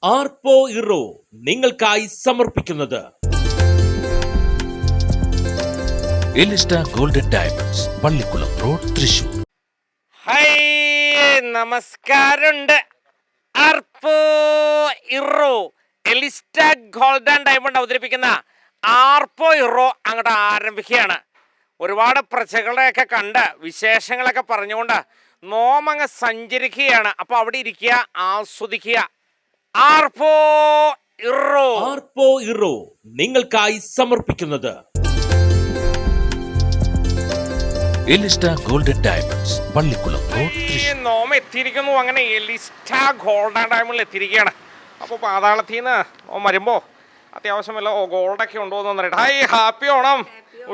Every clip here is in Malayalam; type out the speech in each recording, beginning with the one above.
ആർപ്പോ ഇറോ നിങ്ങൾക്കായി സമർപ്പിക്കുന്നത് എലിസ്റ്റ golden diamonds, Pallikkulam road, Thrissur. നമസ്കാരമുണ്ട്. ആർപ്പോ ഇറോ എലിസ്റ്റ ഗോൾഡൻ ഡയമണ്ട് അവതരിപ്പിക്കുന്ന ആർപ്പോ ഇറോ അങ്ങോട്ട് ആരംഭിക്കുകയാണ്. ഒരുപാട് പ്രജകളെയൊക്കെ കണ്ട് വിശേഷങ്ങളൊക്കെ പറഞ്ഞുകൊണ്ട് നോമങ്ങ് സഞ്ചരിക്കുകയാണ്. അപ്പോൾ അവിടെ ഇരിക്കുക, ആസ്വദിക്കുക. ആർപ്പോ ഇറോ നിങ്ങൾക്കായി സമർപ്പിക്കുന്നത് എലിസ്റ്റ golden diamonds, Pallikkulam road, Thrissur. നോമ എത്തിയിരിക്കുന്നു. അങ്ങനെ എലിസ്റ്റ ഗോൾഡൻ ഡയമണ്ടിൽ എത്തിയിരിക്കുകയാണ്. അപ്പോൾ പാതാളത്തിൽ നിന്ന് വരുമ്പോൾ അത്യാവശ്യം വല്ല ഗോൾഡൊക്കെ ഉണ്ടോ എന്ന് പറഞ്ഞിട്ട് ഹായ്, ഹാപ്പി ഓണം.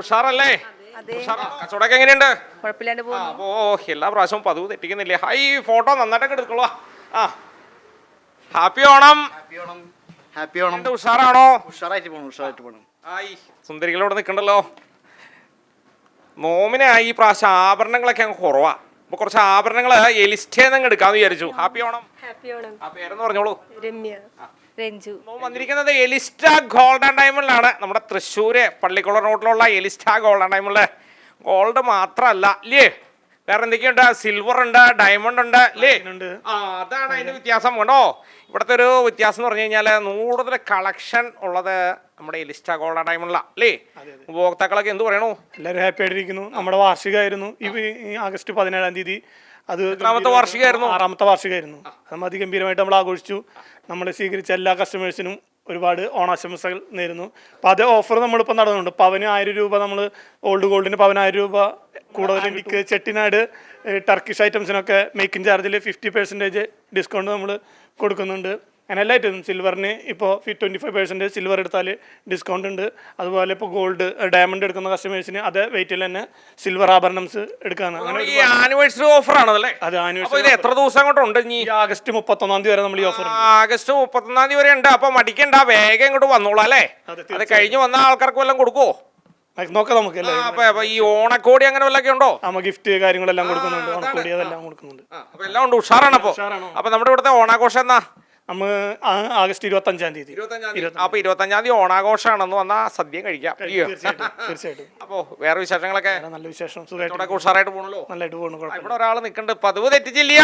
ഉഷാറല്ലേ? കച്ചവടമൊക്കെ എങ്ങനെയുണ്ട്? അപ്പോ എല്ലാ പ്രാവശ്യവും പതിവ് തെറ്റിക്കുന്നില്ലേ? ഹായ്, ഫോട്ടോ നന്നായിട്ടൊക്കെ എടുത്തോളൂ. ആ, ഹാപ്പി ഓണം. ഹാപ്പി ഓണം. ഉഷാറാണോ? ഉഷാറായിട്ട് പോകണം. ഹായ്, സുന്ദരികളോട് നിൽക്കണ്ടല്ലോ. നോമിനായി ഈ പ്രാവശ്യം ആഭരണങ്ങളൊക്കെ അങ്ങ് കുറവാ. അപ്പൊ കുറച്ച് ആഭരണങ്ങൾ എലിസ്റ്റേന്ന് എടുക്കാന്ന് വിചാരിച്ചു. ഹാപ്പി ഓണം. ആ പേരെന്ന് പറഞ്ഞോളൂ. രമ്യ, രഞ്ജു. വന്നിരിക്കുന്നത് എലിസ്റ്റ ഗോൾഡൻ ഡയമണ്ടിലാണ്. നമ്മുടെ തൃശ്ശൂര് പള്ളിക്കുളം റോഡിലുള്ള എലിസ്റ്റ ഗോൾഡൻ ഡയമണ്ടില് ഗോൾഡ് മാത്രമല്ല അല്ലേ, വേറെ എന്തൊക്കെയുണ്ട്? സിൽവർ ഉണ്ട്, ഡയമണ്ട് ഉണ്ട് അല്ലേ? അതാണ് അതിന്റെ വ്യത്യാസം. കണ്ടോ, ഇവിടുത്തെ ഒരു വ്യത്യാസം എന്ന് പറഞ്ഞു കഴിഞ്ഞാൽ കൂടുതൽ കളക്ഷൻ ഉള്ളത് നമ്മുടെ എലിസ്റ്റ ഗോൾഡൻ ഡയമണ്ടിലാണ് അല്ലേ? ഉപഭോക്താക്കളൊക്കെ എന്ത് പറയണു? എല്ലാവരും ഹാപ്പി ആയിട്ടിരിക്കുന്നു. നമ്മുടെ വാർഷികമായിരുന്നു ഈ ആഗസ്റ്റ് 17-ാം തീയതി. അത് 6ാമത്തെ വാർഷികമായിരുന്നു. അത് അതിഗംഭീരമായിട്ട് നമ്മൾ ആഘോഷിച്ചു. നമ്മൾ സ്വീകരിച്ച എല്ലാ കസ്റ്റമേഴ്സിനും ഒരുപാട് ഓണാശംസകൾ നേരുന്നു. അപ്പോൾ അതേ ഓഫർ നമ്മളിപ്പോൾ നടന്നുണ്ട്. പവന് 1000 രൂപ, നമ്മൾ ഓൾഡ് ഗോൾഡിന് പവന് 1000 രൂപ കൂടുതൽ. എനിക്ക് ചെട്ടിനാട് ടർക്കിഷ് ഐറ്റംസിനൊക്കെ മേക്കിംഗ് ചാർജിൽ 50% ഡിസ്കൗണ്ട് നമ്മൾ കൊടുക്കുന്നുണ്ട്. അങ്ങനെ എല്ലാ ഐറ്റം സിൽവറിന് ഇപ്പോൾ 25% സിൽവർ എടുത്താൽ ഡിസ്കൗണ്ട് ഉണ്ട്. അതുപോലെ ഇപ്പോൾ ഗോൾഡ് ഡയമണ്ട് എടുക്കുന്ന കസ്റ്റമേഴ്സിന് അതേ വെയിറ്റിൽ തന്നെ സിൽവർ ആഭരണംസ് എടുക്കാണ്. ആനിവേഴ്സറി ഓഫർ ആണല്ലേ? അത് ആനിവേഴ്സറി. എത്ര ദിവസം അങ്ങോട്ടുണ്ട്? ആഗസ്റ്റ് 31-ാം തീയതി വരെ നമ്മൾ ഈ ഓഫർ. ആഗസ്റ്റ് 31-ാം തീയതി വരെ ഉണ്ട്. അപ്പൊ മടിക്കണ്ട, വേഗം ഇങ്ങോട്ട് വന്നോളൂ അല്ലേ? അത് കഴിഞ്ഞ് വന്ന ആൾക്കാർക്ക് വല്ലതും കൊടുക്കുവോ? നോക്കാം നമുക്ക്. ഈ ഓണക്കോടി അങ്ങനെ വല്ലതൊക്കെ ഉണ്ടോ? ഗിഫ്റ്റ് കാര്യങ്ങളെല്ലാം കൊടുക്കുന്നുണ്ട്. ഓണക്കോടി അതെല്ലാം കൊടുക്കുന്നുണ്ട്. അപ്പൊ എല്ലാം ഉണ്ട്. ഉഷാറാണ്. അപ്പൊ നമ്മുടെ ഇവിടുത്തെ ഓണാഘോഷം എന്നാ? നമ്മൾ ആഗസ്റ്റ് 25-ാം തീയതി. അപ്പൊ 25-ാം തീയതി ഓണാഘോഷമാണെന്ന് വന്നാ സദ്യ കഴിക്കാം. തീർച്ചയായിട്ടും. അപ്പോ വേറെ വിശേഷങ്ങളൊക്കെ? നല്ല വിശേഷം, ഉഷാറായിട്ട് പോകണല്ലോ. നല്ലതായിട്ട് പോകണം. ഇവിടെ ഒരാൾ നിൽക്കുന്നുണ്ട്. പതിവ് തെറ്റിച്ചില്ല,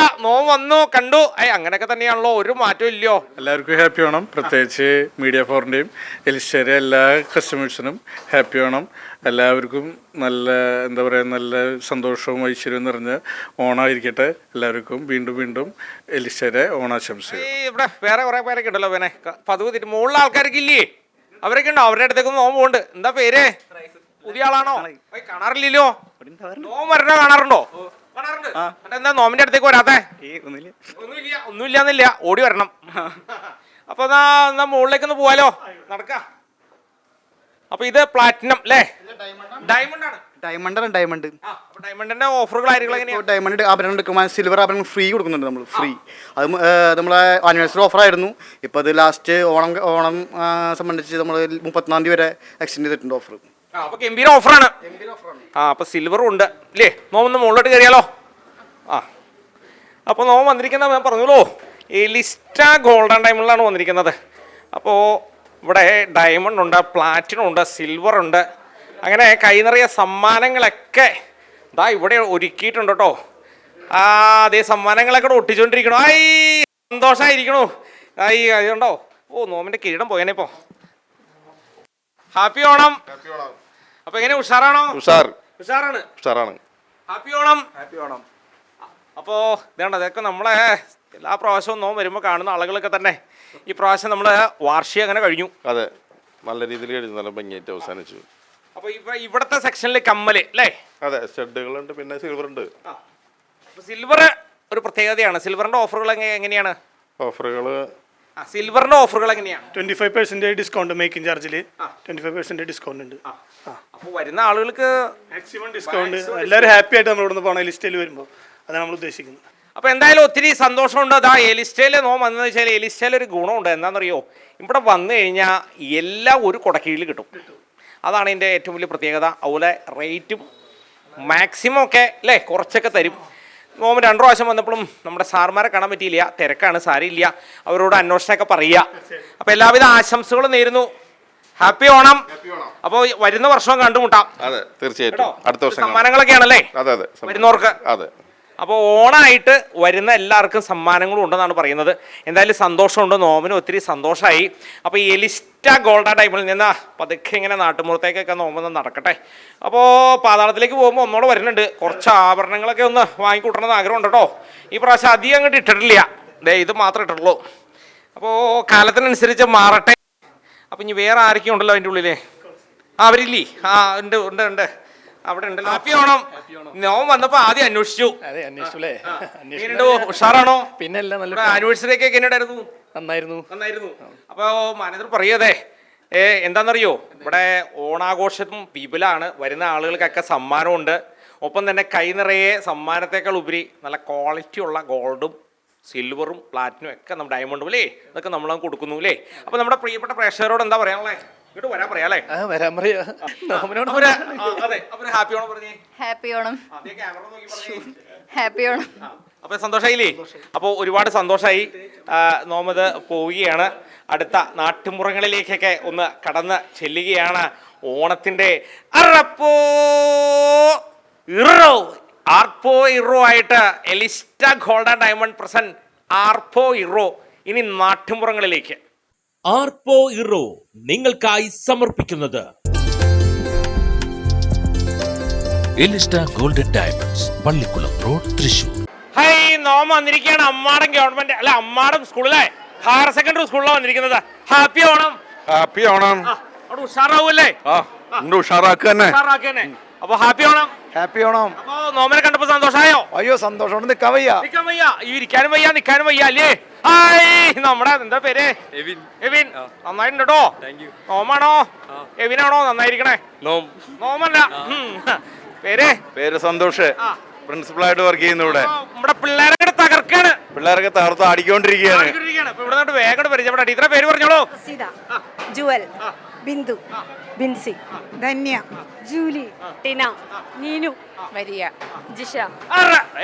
വന്നു കണ്ടു. അങ്ങനെയൊക്കെ തന്നെയാണല്ലോ, ഒരു മാറ്റവും ഇല്ലയോ? എല്ലാവർക്കും ഹാപ്പി ഓണം. പ്രത്യേകിച്ച് മീഡിയ ഫോറിൻ്റെയും എലിസ്റ്റേരെ എല്ലാ കസ്റ്റമേഴ്സിനും ഹാപ്പി ഓണം. എല്ലാവർക്കും നല്ല എന്താ പറയുക, നല്ല സന്തോഷവും ഐശ്വര്യവും നിറഞ്ഞ ഓണമായിരിക്കട്ടെ. എല്ലാവർക്കും വീണ്ടും വീണ്ടും എലിസ്റ്റേരെ ഓണാശംസകൾ. ഇവിടെ വേറെ കുറെ പേരൊക്കെ ഉണ്ടല്ലോ. പിന്നെ പതിവ് തെറ്റി മുകളിലെ ആൾക്കാർക്ക് ഇല്ലേ? അവരൊക്കെ ഉണ്ടോ? അവരുടെ അടുത്തേക്ക് നോമ്പുണ്ട്. എന്താ പേര്? പുതിയ ആളാണോ? കാണാറില്ലല്ലോ. നോമ്പ് വരണ കാണാറുണ്ടോ? കാണാറുണ്ട്. എന്താ നോമിന്റെ അടുത്തേക്ക് വരാത്തെ? ഒന്നുമില്ല, ഓടി വരണം. അപ്പൊ എന്നാ മുകളിലേക്ക് ഒന്ന് പോവാലോ, നടക്കാം. അപ്പൊ ഇത് പ്ലാറ്റിനം അല്ലേ? ഡയമണ്ടിന്റെ ഓഫറുകൾ ഡയമണ്ട് ആഭരണം എടുക്കുമ്പോൾ സിൽവർ ആഭരണം ഫ്രീ കൊടുക്കുന്നുണ്ട്. നമ്മൾ ഫ്രീ. അത് നമ്മളെ ആനിവേഴ്സറി ഓഫർ ആയിരുന്നു. ഇപ്പൊ അത് ലാസ്റ്റ് ഓണം സംബന്ധിച്ച് നമ്മൾ 30-ാം തീയതി വരെ എക്സ്റ്റെൻഡ് ചെയ്തിട്ടുണ്ട് ഓഫർ. അപ്പൊ ഗംഭീര ഓഫറാണ്. അപ്പൊ സിൽവറും ഉണ്ട് അല്ലേ? നോമ്പ് മുകളിലോട്ട് കയറിയാലോ? അപ്പൊ നോമ്പ് വന്നിരിക്കുന്ന ഞാൻ പറഞ്ഞല്ലോ, എലിസ്റ്റ ഗോൾഡൻ ഡയമണ്ടിലാണ് വന്നിരിക്കുന്നത്. അപ്പോ ഇവിടെ ഡയമണ്ട് ഉണ്ട്, പ്ലാറ്റിനം ഉണ്ട്, സിൽവർ ഉണ്ട്. അങ്ങനെ കൈ നിറയെ സമ്മാനങ്ങളൊക്കെ ഇതാ ഇവിടെ ഒരുക്കിയിട്ടുണ്ട് കേട്ടോ. അതേ സമ്മാനങ്ങളൊക്കെ ഒട്ടിച്ചുകൊണ്ടിരിക്കണോ. സന്തോഷമായിരിക്കണു. അതുകൊണ്ടോ നോമിന്റെ കിരീടം പോയേനെ ഇപ്പോ. ഹാപ്പി ഓണം. അപ്പൊ എങ്ങനെ, ഉഷാറാണോ? ഉഷാറാണ്. ഹാപ്പി ഓണം. അപ്പോ ഇതേണ്ട, അതൊക്കെ നമ്മളെ എല്ലാ പ്രാവശ്യവും നോമ്പ് വരുമ്പോൾ കാണുന്ന ആളുകളൊക്കെ തന്നെ ഈ പ്രാവശ്യം നമ്മള് വാർഷികം അങ്ങനെ കഴിഞ്ഞു. അതെ, നല്ല രീതിയിൽ കഴിഞ്ഞു, നല്ല ഭംഗിയായിട്ട് അവസാനിച്ചു. അപ്പൊ ഇവിടത്തെ സെക്ഷനിൽ കമ്മല് അല്ലേ? അതെ, സ്റ്റഡുകളുണ്ട്, പിന്നെ സിൽവർ ഉണ്ട്. സിൽവർ ഒരു പ്രത്യേകതയാണ്. സിൽവറിന്റെ ഓഫറുകൾ എങ്ങനെയാണ്? സിൽവറിന്റെ ഓഫറുകൾ എങ്ങനെയാണ്? 25% ഡിസ്കൗണ്ട് മേക്കിംഗ് ചാർജിൽ 25% ഡിസ്കൗണ്ട് ഉണ്ട്. അപ്പോൾ വരുന്ന ആളുകൾക്ക് മാക്സിമം ഡിസ്കൗണ്ട്. എല്ലാവരും ഹാപ്പി ആയിട്ട് നമ്മളിവിടെ പോകണം ലിസ്റ്റിൽ വരുമ്പോൾ. അതാണ് നമ്മൾ ഉദ്ദേശിക്കുന്നത്. അപ്പോൾ എന്തായാലും ഒത്തിരി സന്തോഷമുണ്ട്. അതാ എലിസ്റ്റയിൽ വന്നതെന്ന് വെച്ചാൽ എലിസ്റ്റയിൽ ഒരു ഗുണമുണ്ട്. എന്താണെന്നറിയോ? ഇവിടെ വന്നു കഴിഞ്ഞാൽ എല്ലാം ഒരു കുടക്കീഴിൽ കിട്ടും. അതാണ് എൻ്റെ ഏറ്റവും വലിയ പ്രത്യേകത. അതുപോലെ റേറ്റും മാക്സിമം ഒക്കെ അല്ലേ കുറച്ചൊക്കെ തരും. നോമ്പ് 2 പ്രാവശ്യം വന്നപ്പോഴും നമ്മുടെ സാർമാരെ കാണാൻ പറ്റിയില്ല, തിരക്കാണ്, സാരിയില്ല, അവരോട് അന്വേഷണമൊക്കെ പറയുക. അപ്പോൾ എല്ലാവിധ ആശംസകളും നേരുന്നു. ഹാപ്പി ഓണം. അപ്പോൾ വരുന്ന വർഷം കണ്ടുമുട്ടാം. അതെ, തീർച്ചയായിട്ടും. അടുത്ത വർഷം സമ്മാനങ്ങളൊക്കെയാണല്ലേ അതെ അതെ വരുന്നവർക്ക്. അതെ. അപ്പോൾ ഓണമായിട്ട് വരുന്ന എല്ലാവർക്കും സമ്മാനങ്ങളും ഉണ്ടെന്നാണ് പറയുന്നത്. എന്തായാലും സന്തോഷമുണ്ട്, നോമിന് ഒത്തിരി സന്തോഷമായി. അപ്പോൾ ഈ എലിസ്റ്റ ഗോൾഡ ഡയമണ്ടിൽ നിന്ന് പതുക്കെ ഇങ്ങനെ നാട്ടുമ്പുറത്തേക്കൊക്കെ നോമ്പൊന്ന് നടക്കട്ടെ. അപ്പോൾ പാതാളത്തിലേക്ക് പോകുമ്പോൾ ഒന്നോടെ വരുന്നുണ്ട്, കുറച്ച് ആഭരണങ്ങളൊക്കെ ഒന്ന് വാങ്ങിക്കൂട്ടണമെന്ന് ആഗ്രഹമുണ്ട് കേട്ടോ. ഈ പ്രാവശ്യം അധികം അങ്ങോട്ട് ഇട്ടിട്ടില്ല, ഇത് മാത്രമേ ഇട്ടിട്ടുള്ളൂ. അപ്പോൾ കാലത്തിനനുസരിച്ച് മാറട്ടെ. അപ്പം ഇനി വേറെ ആരൊക്കെ ഉണ്ടല്ലോ അതിൻ്റെ ഉള്ളിൽ? അവരില്ലേ? ഉണ്ട് ഉണ്ട് ഉണ്ട്, അവിടെ ഉണ്ടല്ലോ. ഹാപ്പി ഓണം. നോം വന്നപ്പോൾ ആദ്യം അന്വേഷിച്ചു. ഉഷാറാണോ? പിന്നെ ആനിവേഴ്സറി ഒക്കെ എങ്ങനെയുണ്ടായിരുന്നു? നന്നായിരുന്നു. അപ്പോൾ മാനേജർ പറയതേ എന്താണെന്നറിയോ, ഇവിടെ ഓണാഘോഷവും വിപുലാണ്, വരുന്ന ആളുകൾക്കൊക്കെ സമ്മാനമുണ്ട്. ഒപ്പം തന്നെ കൈ നിറയെ സമ്മാനത്തേക്കാൾ ഉപരി നല്ല ക്വാളിറ്റി ഉള്ള ഗോൾഡും സിൽവറും പ്ലാറ്റിനും ഒക്കെ നമ്മുടെ ഡയമണ്ടും അല്ലേ, ഇതൊക്കെ നമ്മൾ കൊടുക്കുന്നു അല്ലേ. അപ്പോൾ നമ്മുടെ പ്രിയപ്പെട്ട പ്രേക്ഷകരോട് എന്താ പറയാനുള്ളത്? ഇങ്ങോട്ട് വരാൻ പറയാല്ലേ? ഹാപ്പി ഓണം പറഞ്ഞേ. ഹാപ്പി ഓണം. ഹാപ്പി ഓണം. അപ്പോൾ സന്തോഷമായില്ലേ? അപ്പോൾ ഒരുപാട് സന്തോഷമായി. നോമത് പോവുകയാണ്, അടുത്ത നാട്ടുമ്പുറങ്ങളിലേക്കൊക്കെ ഒന്ന് കടന്ന് ചെല്ലുകയാണ്. ഓണത്തിൻ്റെ ആർപ്പോ ഇറോ ആയിട്ട് എലിസ്റ്റ ഗോൾഡ ഡയമണ്ട് പ്രസന്റ് ആർപ്പോ ഇറോ ഇനി നാട്ടുമ്പുറങ്ങളിലേക്ക്. ആർപ്പോ ഇറോ നിങ്ങൾക്കായി സമർപ്പിക്കുന്നത് എലിസ്റ്റ golden diamonds, Pallikkulam road, Thrissur. Hi, നോമ വന്നിരിക്കുകയാണ് അമ്മാടം ഗവൺമെന്റ് അല്ല അമ്മാടം സ്കൂളിലെ ഹയർ സെക്കൻഡറി സ്കൂളിലാണ് വന്നിരിക്കുന്നത്. ഹാപ്പി ഓണം. ഹാപ്പി ഓണം. അവിടെ ഉഷാറാവൂല്ലേ? ഉഷാറാക്കുക തന്നെ. അപ്പൊ ഹാപ്പി ഓണം. ഹാപ്പി ഓണം. അപ്പൊ നോമിനെ കണ്ടപ്പോ സന്തോഷമായോ? അയ്യോ സന്തോഷം, നിൽക്കാൻ വയ്യ. ഈ ഇരിക്കാനും വയ്യ നിൽക്കാനും വയ്യ അല്ലേ? ഹായ്, നമ്മുടെ എന്താ പേര്? എവിൻ. നന്നായിട്ടുണ്ട് കേട്ടോ. നോമാണോ എവിനാണോ? നന്നായിരിക്കണേ. നോമല്ല, പേര് സന്തോഷ്. പ്രിൻസിപ്പളായിട്ട് വർക്ക് ചെയ്യുന്നു ഇവിടെ. നമ്മുടെ പിള്ളേരെ തകർക്കാണ്. പിള്ളേരൊക്കെ തകർത്ത് ആടിക്കൊണ്ടിരിക്കുകയാണ്. ഇവിടെ വേഗം പരിചയപ്പെടാ. ടീച്ചറെ പേര് പറഞ്ഞോളൂ. ജുവൽ, ബിന്ദു, ബിൻസി, ധന്യ, ജൂലി, ടിന, നീനു, മരിയ, ജിഷ.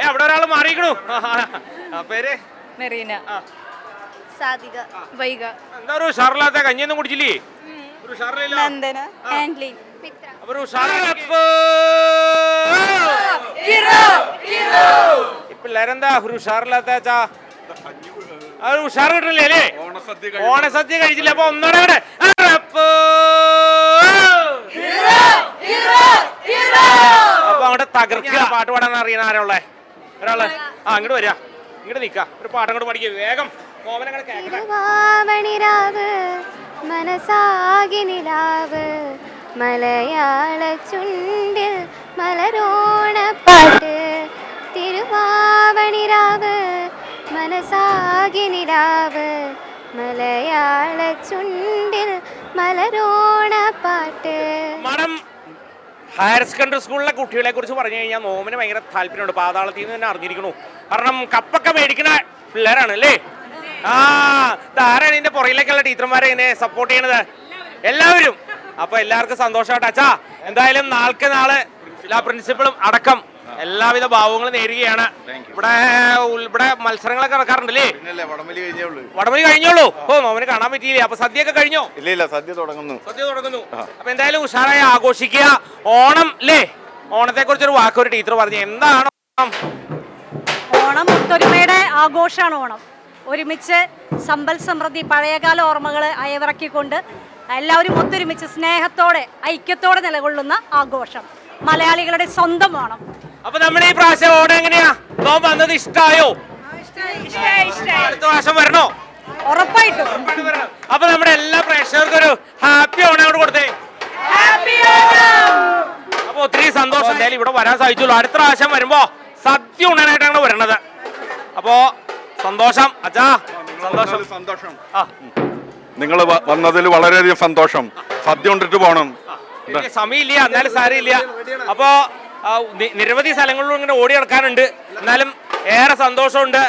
അവിടെ ഒരാൾ മാറിയിക്കണു. പേര് മെറീന, സാദിക, വൈഗ. എന്താ ഒരു ഉഷാറില്ലാത്ത? കഞ്ഞിയൊന്നും കുടിച്ചില്ലേ? ഒരു ഉഷാറില്ല. നന്ദന, ആൻഡ്ലിൻ, ഒരു പിള്ളേരെന്താ ഒരു ഉഷാറില്ലാത്ത? ഒരു ഉഷാർ കിട്ടില്ലേ അല്ലേ? ഓണസദ്യ കഴിച്ചില്ല. അപ്പൊ ഒന്നോടെ അപ്പൊ അങ്ങോട്ട് തകർക്കുക. പാട്ട് പാടാൻ അറിയുന്ന ആരാളെ? ഒരാള് അങ്ങോട്ട് വരിക, ഇങ്ങോട്ട് നിക്ക, ഒരു പാട്ട് അങ്ങോട്ട് പഠിക്കുക വേഗം. മനസാകി നിലാവ് മലയാള ചുണ്ടിൽ മലരോണപ്പാട്ട് തിരുവാവണിരാവ് മനസാകി നിലാവ് മലയാള ചുണ്ടിൽ മലരോണപ്പാട്ട്. മാഡം, ഹയർ സെക്കൻഡറി സ്കൂളിലെ കുട്ടികളെ കുറിച്ച് പറഞ്ഞു കഴിഞ്ഞാൽ നോമിന് ഭയങ്കര താല്പര്യമുണ്ട്. പാതാളത്തിൽ നിന്ന് തന്നെ അറിഞ്ഞിരിക്കണു. കാരണം കപ്പൊക്കെ മേടിക്കുന്ന പിള്ളേരാണ് അല്ലേ? ആരാണ് ഇതിന്റെ പുറകിലേക്കുള്ള ടീച്ചർമാരെ ഇതിനെ സപ്പോർട്ട് ചെയ്യണത്? എല്ലാവരും. അപ്പൊ എല്ലാവർക്കും സന്തോഷമായിട്ട്. അച്ഛാ, എന്തായാലും നാൾക്ക് നാളെ എല്ലാ പ്രിൻസിപ്പളും അടക്കം എല്ലാവിധ ഭാവങ്ങളും നേരുകയാണ്. ഇവിടെ മത്സരങ്ങളൊക്കെ നടക്കാറുണ്ടല്ലേ? വടംവലി കഴിഞ്ഞോളൂ. ഓ, നോമിന് കാണാൻ പറ്റിയില്ലേ? അപ്പൊ സദ്യ ഒക്കെ കഴിഞ്ഞോ? ഇല്ല, സദ്യ തുടങ്ങുന്നു. അപ്പൊ എന്തായാലും ഉഷാറായി ആഘോഷിക്കുക. ഓണം അല്ലേ? ഓണത്തെ കുറിച്ചൊരു വാക്കൊരു ടീച്ചർ പറഞ്ഞു. എന്താണ് ഓണം? ഓണം ഒത്തൊരുമയുടെ ആഘോഷമാണ് ഓണം. ഒരുമിച്ച് സമ്പൽ സമൃദ്ധി, പഴയകാല ഓർമ്മകൾ അയവിറക്കിക്കൊണ്ട് എല്ലാവരും ഒത്തൊരുമിച്ച് സ്നേഹത്തോടെ ഐക്യത്തോടെ നിലകൊള്ളുന്ന ആഘോഷം മലയാളികളുടെ സ്വന്തം ഓണം. അപ്പൊ നമ്മുടെ ഈ പ്രാവശ്യം ഓണം എങ്ങനെയാ? നോമ്പ് വന്നത് ഇഷ്ടായോ? അടുത്ത പ്രാവശ്യം വരണോ? ഉറപ്പായിട്ടും. അപ്പൊ നമ്മുടെ എല്ലാ പ്രേക്ഷകർക്കും ഒരു ഹാപ്പി ഓണം അങ്ങോട്ട് കൊടുത്തേ. അപ്പൊ ഒത്തിരി സന്തോഷം. എന്തായാലും ഇവിടെ വരാൻ സാധിച്ചുള്ളൂ. അടുത്ത പ്രാവശ്യം വരുമ്പോ സദ്യ ഉണ്ണാനായിട്ടാണ് വരണത്. അപ്പോ സന്തോഷം അച്ഛാ. സന്തോഷം. നിങ്ങൾ വന്നതിൽ വളരെയധികം സന്തോഷം. സദ്യ കൊണ്ടിട്ട് പോകണം. സമയമില്ല, എന്നാലും സാരമില്ല. അപ്പോ നിരവധി സ്ഥലങ്ങളിലും ഇങ്ങനെ ഓടി നടക്കാനുണ്ട്. എന്നാലും ഏറെ സന്തോഷമുണ്ട്.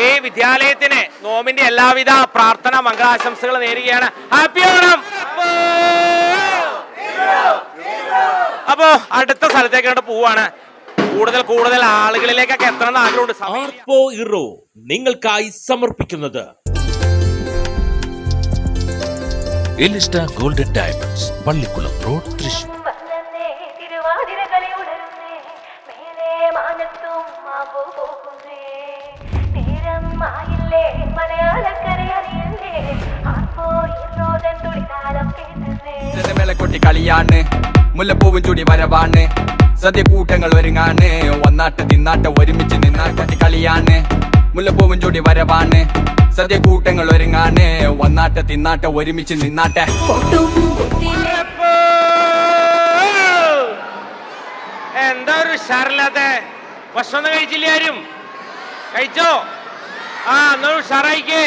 ഈ വിദ്യാലയത്തിന് നോമിന്റെ എല്ലാവിധ പ്രാർത്ഥന മംഗളാശംസകൾ നേരുകയാണ്. ഹാപ്പി ഓണം. അപ്പോ അടുത്ത സ്ഥലത്തേക്കാണ് പോവാണ്. കൂടുതൽ ആളുകളിലേക്കൊക്കെ എത്തണമെന്ന് ആഗ്രഹമുണ്ട്. ആർപ്പോ ഇറോ നിങ്ങൾക്കായി സമർപ്പിക്കുന്നത് എലിസ്റ്റ golden diamonds Pallikkulam road Thrissur. മേളക്കൊട്ടി കളിയാണ്, മുല്ലപ്പൂവും ചൂടി വരവാണ്, സദ്യ കൂട്ടങ്ങൾ ഒരുങ്ങാണ്, ഒന്നാട്ട് തിന്നാട്ട് ഒരുമിച്ച് നിന്നാട്ട് കളിയാണ്. മുല്ലപ്പൂവും ചൂടി വരവാണ്, സദ്യ കൂട്ടങ്ങൾ ഒരുങ്ങാണ്, ഒന്നാട്ട് തിന്നാട്ട് ഒരുമിച്ച് നിന്നാട്ടെ. എന്താ ഒരു ഉഷാറില്ലാത്ത ഭക്ഷണം കഴിച്ചില്ല? ആരും കഴിച്ചോ? ആ എന്നാ ഉഷാറായിക്കേ.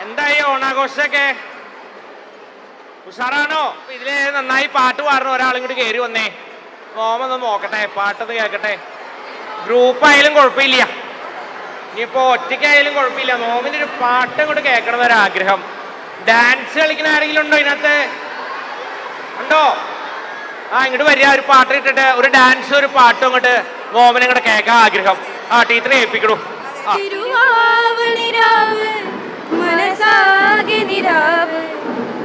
എന്തായി ഓണാഘോഷമൊക്കെ? ഉഷാറാണോ? ഇതില് നന്നായി പാട്ട് പാടുന്ന ഒരാളും കൂടി കയറി വന്നേ. മോമൊന്ന് നോക്കട്ടെ, പാട്ടൊന്ന് കേൾക്കട്ടെ. ഗ്രൂപ്പായാലും കുഴപ്പമില്ല, ഇനിയിപ്പോ ഒറ്റയ്ക്കായാലും കുഴപ്പമില്ല. മോമിന്റെ ഒരു പാട്ട് അങ്ങോട്ട് കേൾക്കണം എന്നൊരാഗ്രഹം. ഡാൻസ് കളിക്കുന്ന ആരെങ്കിലും ഉണ്ടോ ഇതിനകത്ത്? ഉണ്ടോ? ആ ഇങ്ങോട്ട് വരിക, ഒരു പാട്ട് ഇട്ടിട്ട് ഒരു ഡാൻസ് ഒരു പാട്ടും അങ്ങോട്ട് മോമനെ ഇങ്ങോട്ട് കേൾക്കാൻ ആഗ്രഹം. ആ ടീച്ചറെ ഏൽപ്പിക്കണു.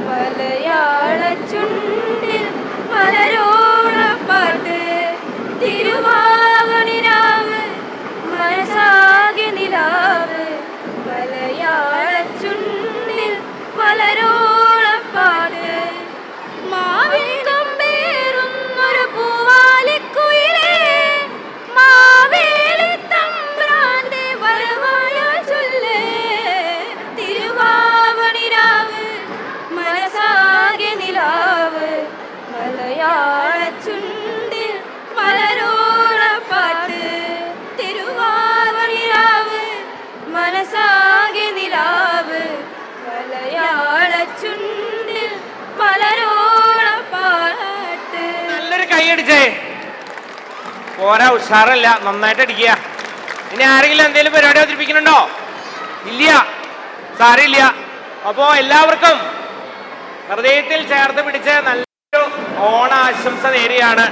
മലയാള ചുണ്ടിൽ മലരോണപ്പാട്ട് തിരുവാവണിരാവ് മനസാകെ നിലാവ് മലയാള ചുണ്ടിൽ മലരോണപ്പാട്ട് മാവിൽ കൊമ്പേറുന്നൊരു പൂവാലിക്കുയിലേ മാവേലി തമ്പ്രാന്റെ വരവായ ചൊല്ലേ തിരുവാവണിരാവ് മനസാകെ നിലാവ് മലയാള ചുണ്ടിൽ മലരോണപ്പാട്ട് തിരുവാവണിരാവ് മനസാകെ നിലാവ് മലയാള ചുണ്ടിൽ മലരോണപ്പാട്ട്. നല്ലൊരു കൈയടിച്ചേ. പോരാ, ഉഷാറല്ല, നന്നായിട്ട് അടിക്കുക. ഇനി ആരെങ്കിലും എന്തെങ്കിലും പരിപാടി അവതരിപ്പിക്കുന്നുണ്ടോ? ഇല്ല, സാരമില്ല. അപ്പോ എല്ലാവർക്കും ഹൃദയത്തിൽ ചേർത്ത് പിടിച്ച് നല്ലൊരു ഓണാശംസ നേരെയാണ്.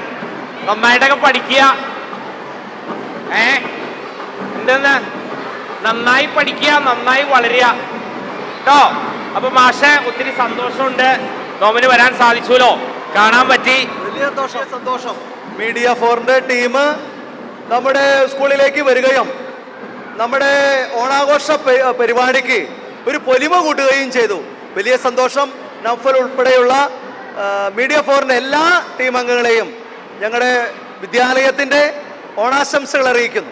നന്നായിട്ടൊക്കെ പഠിക്കുക. എന്തെന്ന് നന്നായി പഠിക്കുക, നന്നായി വളരുക കേട്ടോ. അപ്പൊ മാഷെ ഒത്തിരി സന്തോഷമുണ്ട്, നോമിന് വരാൻ സാധിച്ചുല്ലോ, കാണാൻ പറ്റി. വലിയ സന്തോഷം. മീഡിയ ഫോറിന്റെ ടീം നമ്മുടെ സ്കൂളിലേക്ക് വരികയും നമ്മുടെ ഓണാഘോഷ പരിപാടിക്ക് ഒരു പൊലിമ കൂട്ടുകയും ചെയ്തു. വലിയ സന്തോഷം. നൗഫൽ ഉൾപ്പെടെയുള്ള മീഡിയ ഫോറിന്റെ എല്ലാ ടീം അംഗങ്ങളെയും ഞങ്ങളുടെ വിദ്യാലയത്തിന്റെ ഓണാശംസകൾ അറിയിക്കുന്നു.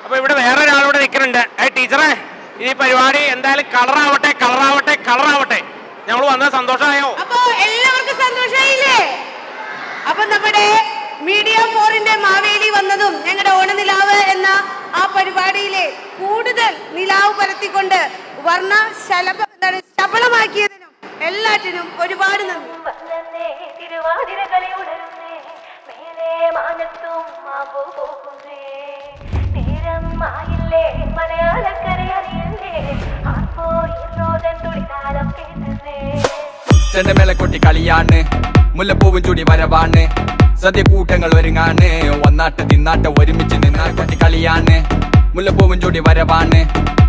അപ്പൊ ഇവിടെ വേറെ ഒരാളോട് നിൽക്കുന്നുണ്ട്. ടീച്ചറെ, ഈ പരിപാടി എന്തായാലും കളറാവട്ടെ, കളറാവട്ടെ, കളറാവട്ടെ. ഞങ്ങൾ വന്നത് സന്തോഷമായോ? അപ്പൊ എല്ലാവർക്കും സന്തോഷമായില്ലേ? അപ്പൊ നമ്മുടെ മീഡിയ ഫോറിന്റെ മാവേലി വന്നതും ഞങ്ങളുടെ ഓണനിലാവ് എന്ന ആ പരിപാടിയിലെ കൂടുതൽ നിലാവ് പരത്തിക്കൊണ്ട് വർണ്ണ ശബളമാക്കിയതിനും എല്ലാറ്റിനും ഒരുപാട് നന്ദി. ചെണ്ടമേളക്കൊട്ടി കളിയാണ്, മുല്ലപ്പൂവും ചൂടി വരവാണ്, സദ്യ കൂട്ടങ്ങൾ ഒരുങ്ങാണ്, ഒന്നാട്ട് തിന്നാട്ട് ഒരുമിച്ച് നിന്നാട്ട് കളിയാണ്. മുല്ലപ്പൂവും ചൂടി വരവാണ്,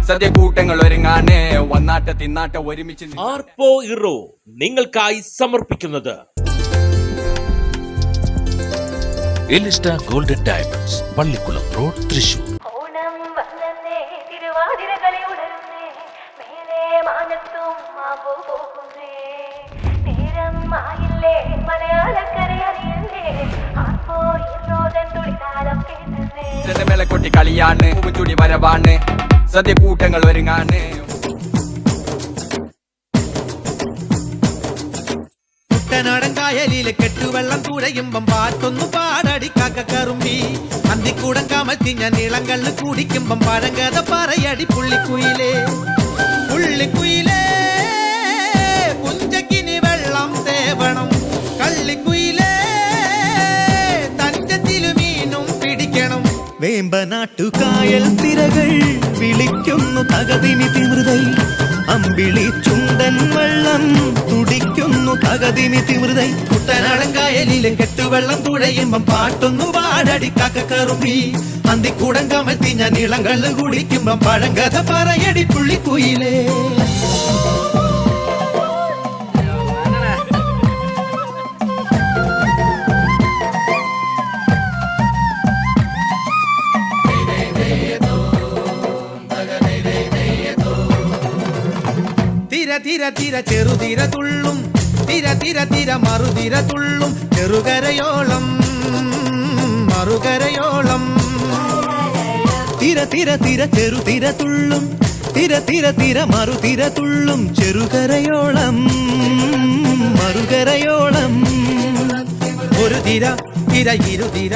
സദ്യ കൂട്ടങ്ങൾ ഒരുങ്ങാണ്, ഒന്നാട്ട് തിന്നാട്ട് ഒരുമിച്ച്. ആർപ്പോ ഇറോ നിങ്ങൾക്കായി സമർപ്പിക്കുന്നത് എലിസ്റ്റ golden diamonds Pallikkulam road Thrissur. Onam വന്നേ തിരുവാതിരകളി ഉണർന്നേ മേലെ മാനത്തും മാമ്പൂ പോകുന്നേ നേരം ആയില്ലേ മലയാളക്കര അറിയുന്നേ ആർപ്പോ ഇറോതൻ തുളിതാലം കേട്ടുന്നേ. ചെണ്ടമേളക്കൊട്ടി കളിയാണ്, പൂവും ചൂടി വരവാണ്, സദ്യ കൂട്ടങ്ങൾ ഒരുങ്ങാണ്. കുട്ടനാടൻ കായലിലെ കെട്ടുവെള്ളം തുഴയുമ്പം പാട്ടൊന്നു പാടടി കാക്കക്കറുമ്പി അന്തിക്കൂടം കമത്തി ഞാൻ ഇളങ്കള്ള് കുടിക്കുമ്പം പഴങ്കഥ പറയടി പുള്ളിക്കുയിലേ പുള്ളിക്കുയിലേ പുഞ്ചക്കിനി വെള്ളം തേവണം കള്ളിക്കുയിലേ തഞ്ചത്തിലു മീനും പിടിക്കണം വേമ്പനാട്ടു കായൽ തിരകൾ വിളിക്കുന്നു തകതിനി തിമൃതൈ അമ്പിളി ചുണ്ടൻ വെള്ളം തുടിക്കുന്നു തകതിമി തിമൃതൈ കുട്ടനാടൻ കായലിലെ കെട്ടുവെള്ളം തുഴയുമ്പം പാട്ടൊന്നു പാടടി കാക്കക്കറുമ്പി അന്തിക്കൂടം കമത്തി ഞാൻ ഇളങ്കള്ള് കുടിക്കുമ്പം പഴങ്കഥ പറയടി പുള്ളിക്കുയിലേ. തിര തിര തിര ചെറുതിര തുള്ളും തിര തിര തിര മറുതിര തുള്ളും ചെറുകരയോളം മറുകരയോളം തിര തിര തിര ചെറുതിര തുള്ളും തിര തിര തിര മറുതിര തുള്ളും ചെറുകരയോളം മറുകരയോളം ഒരു തിര തിര ഇരുതിര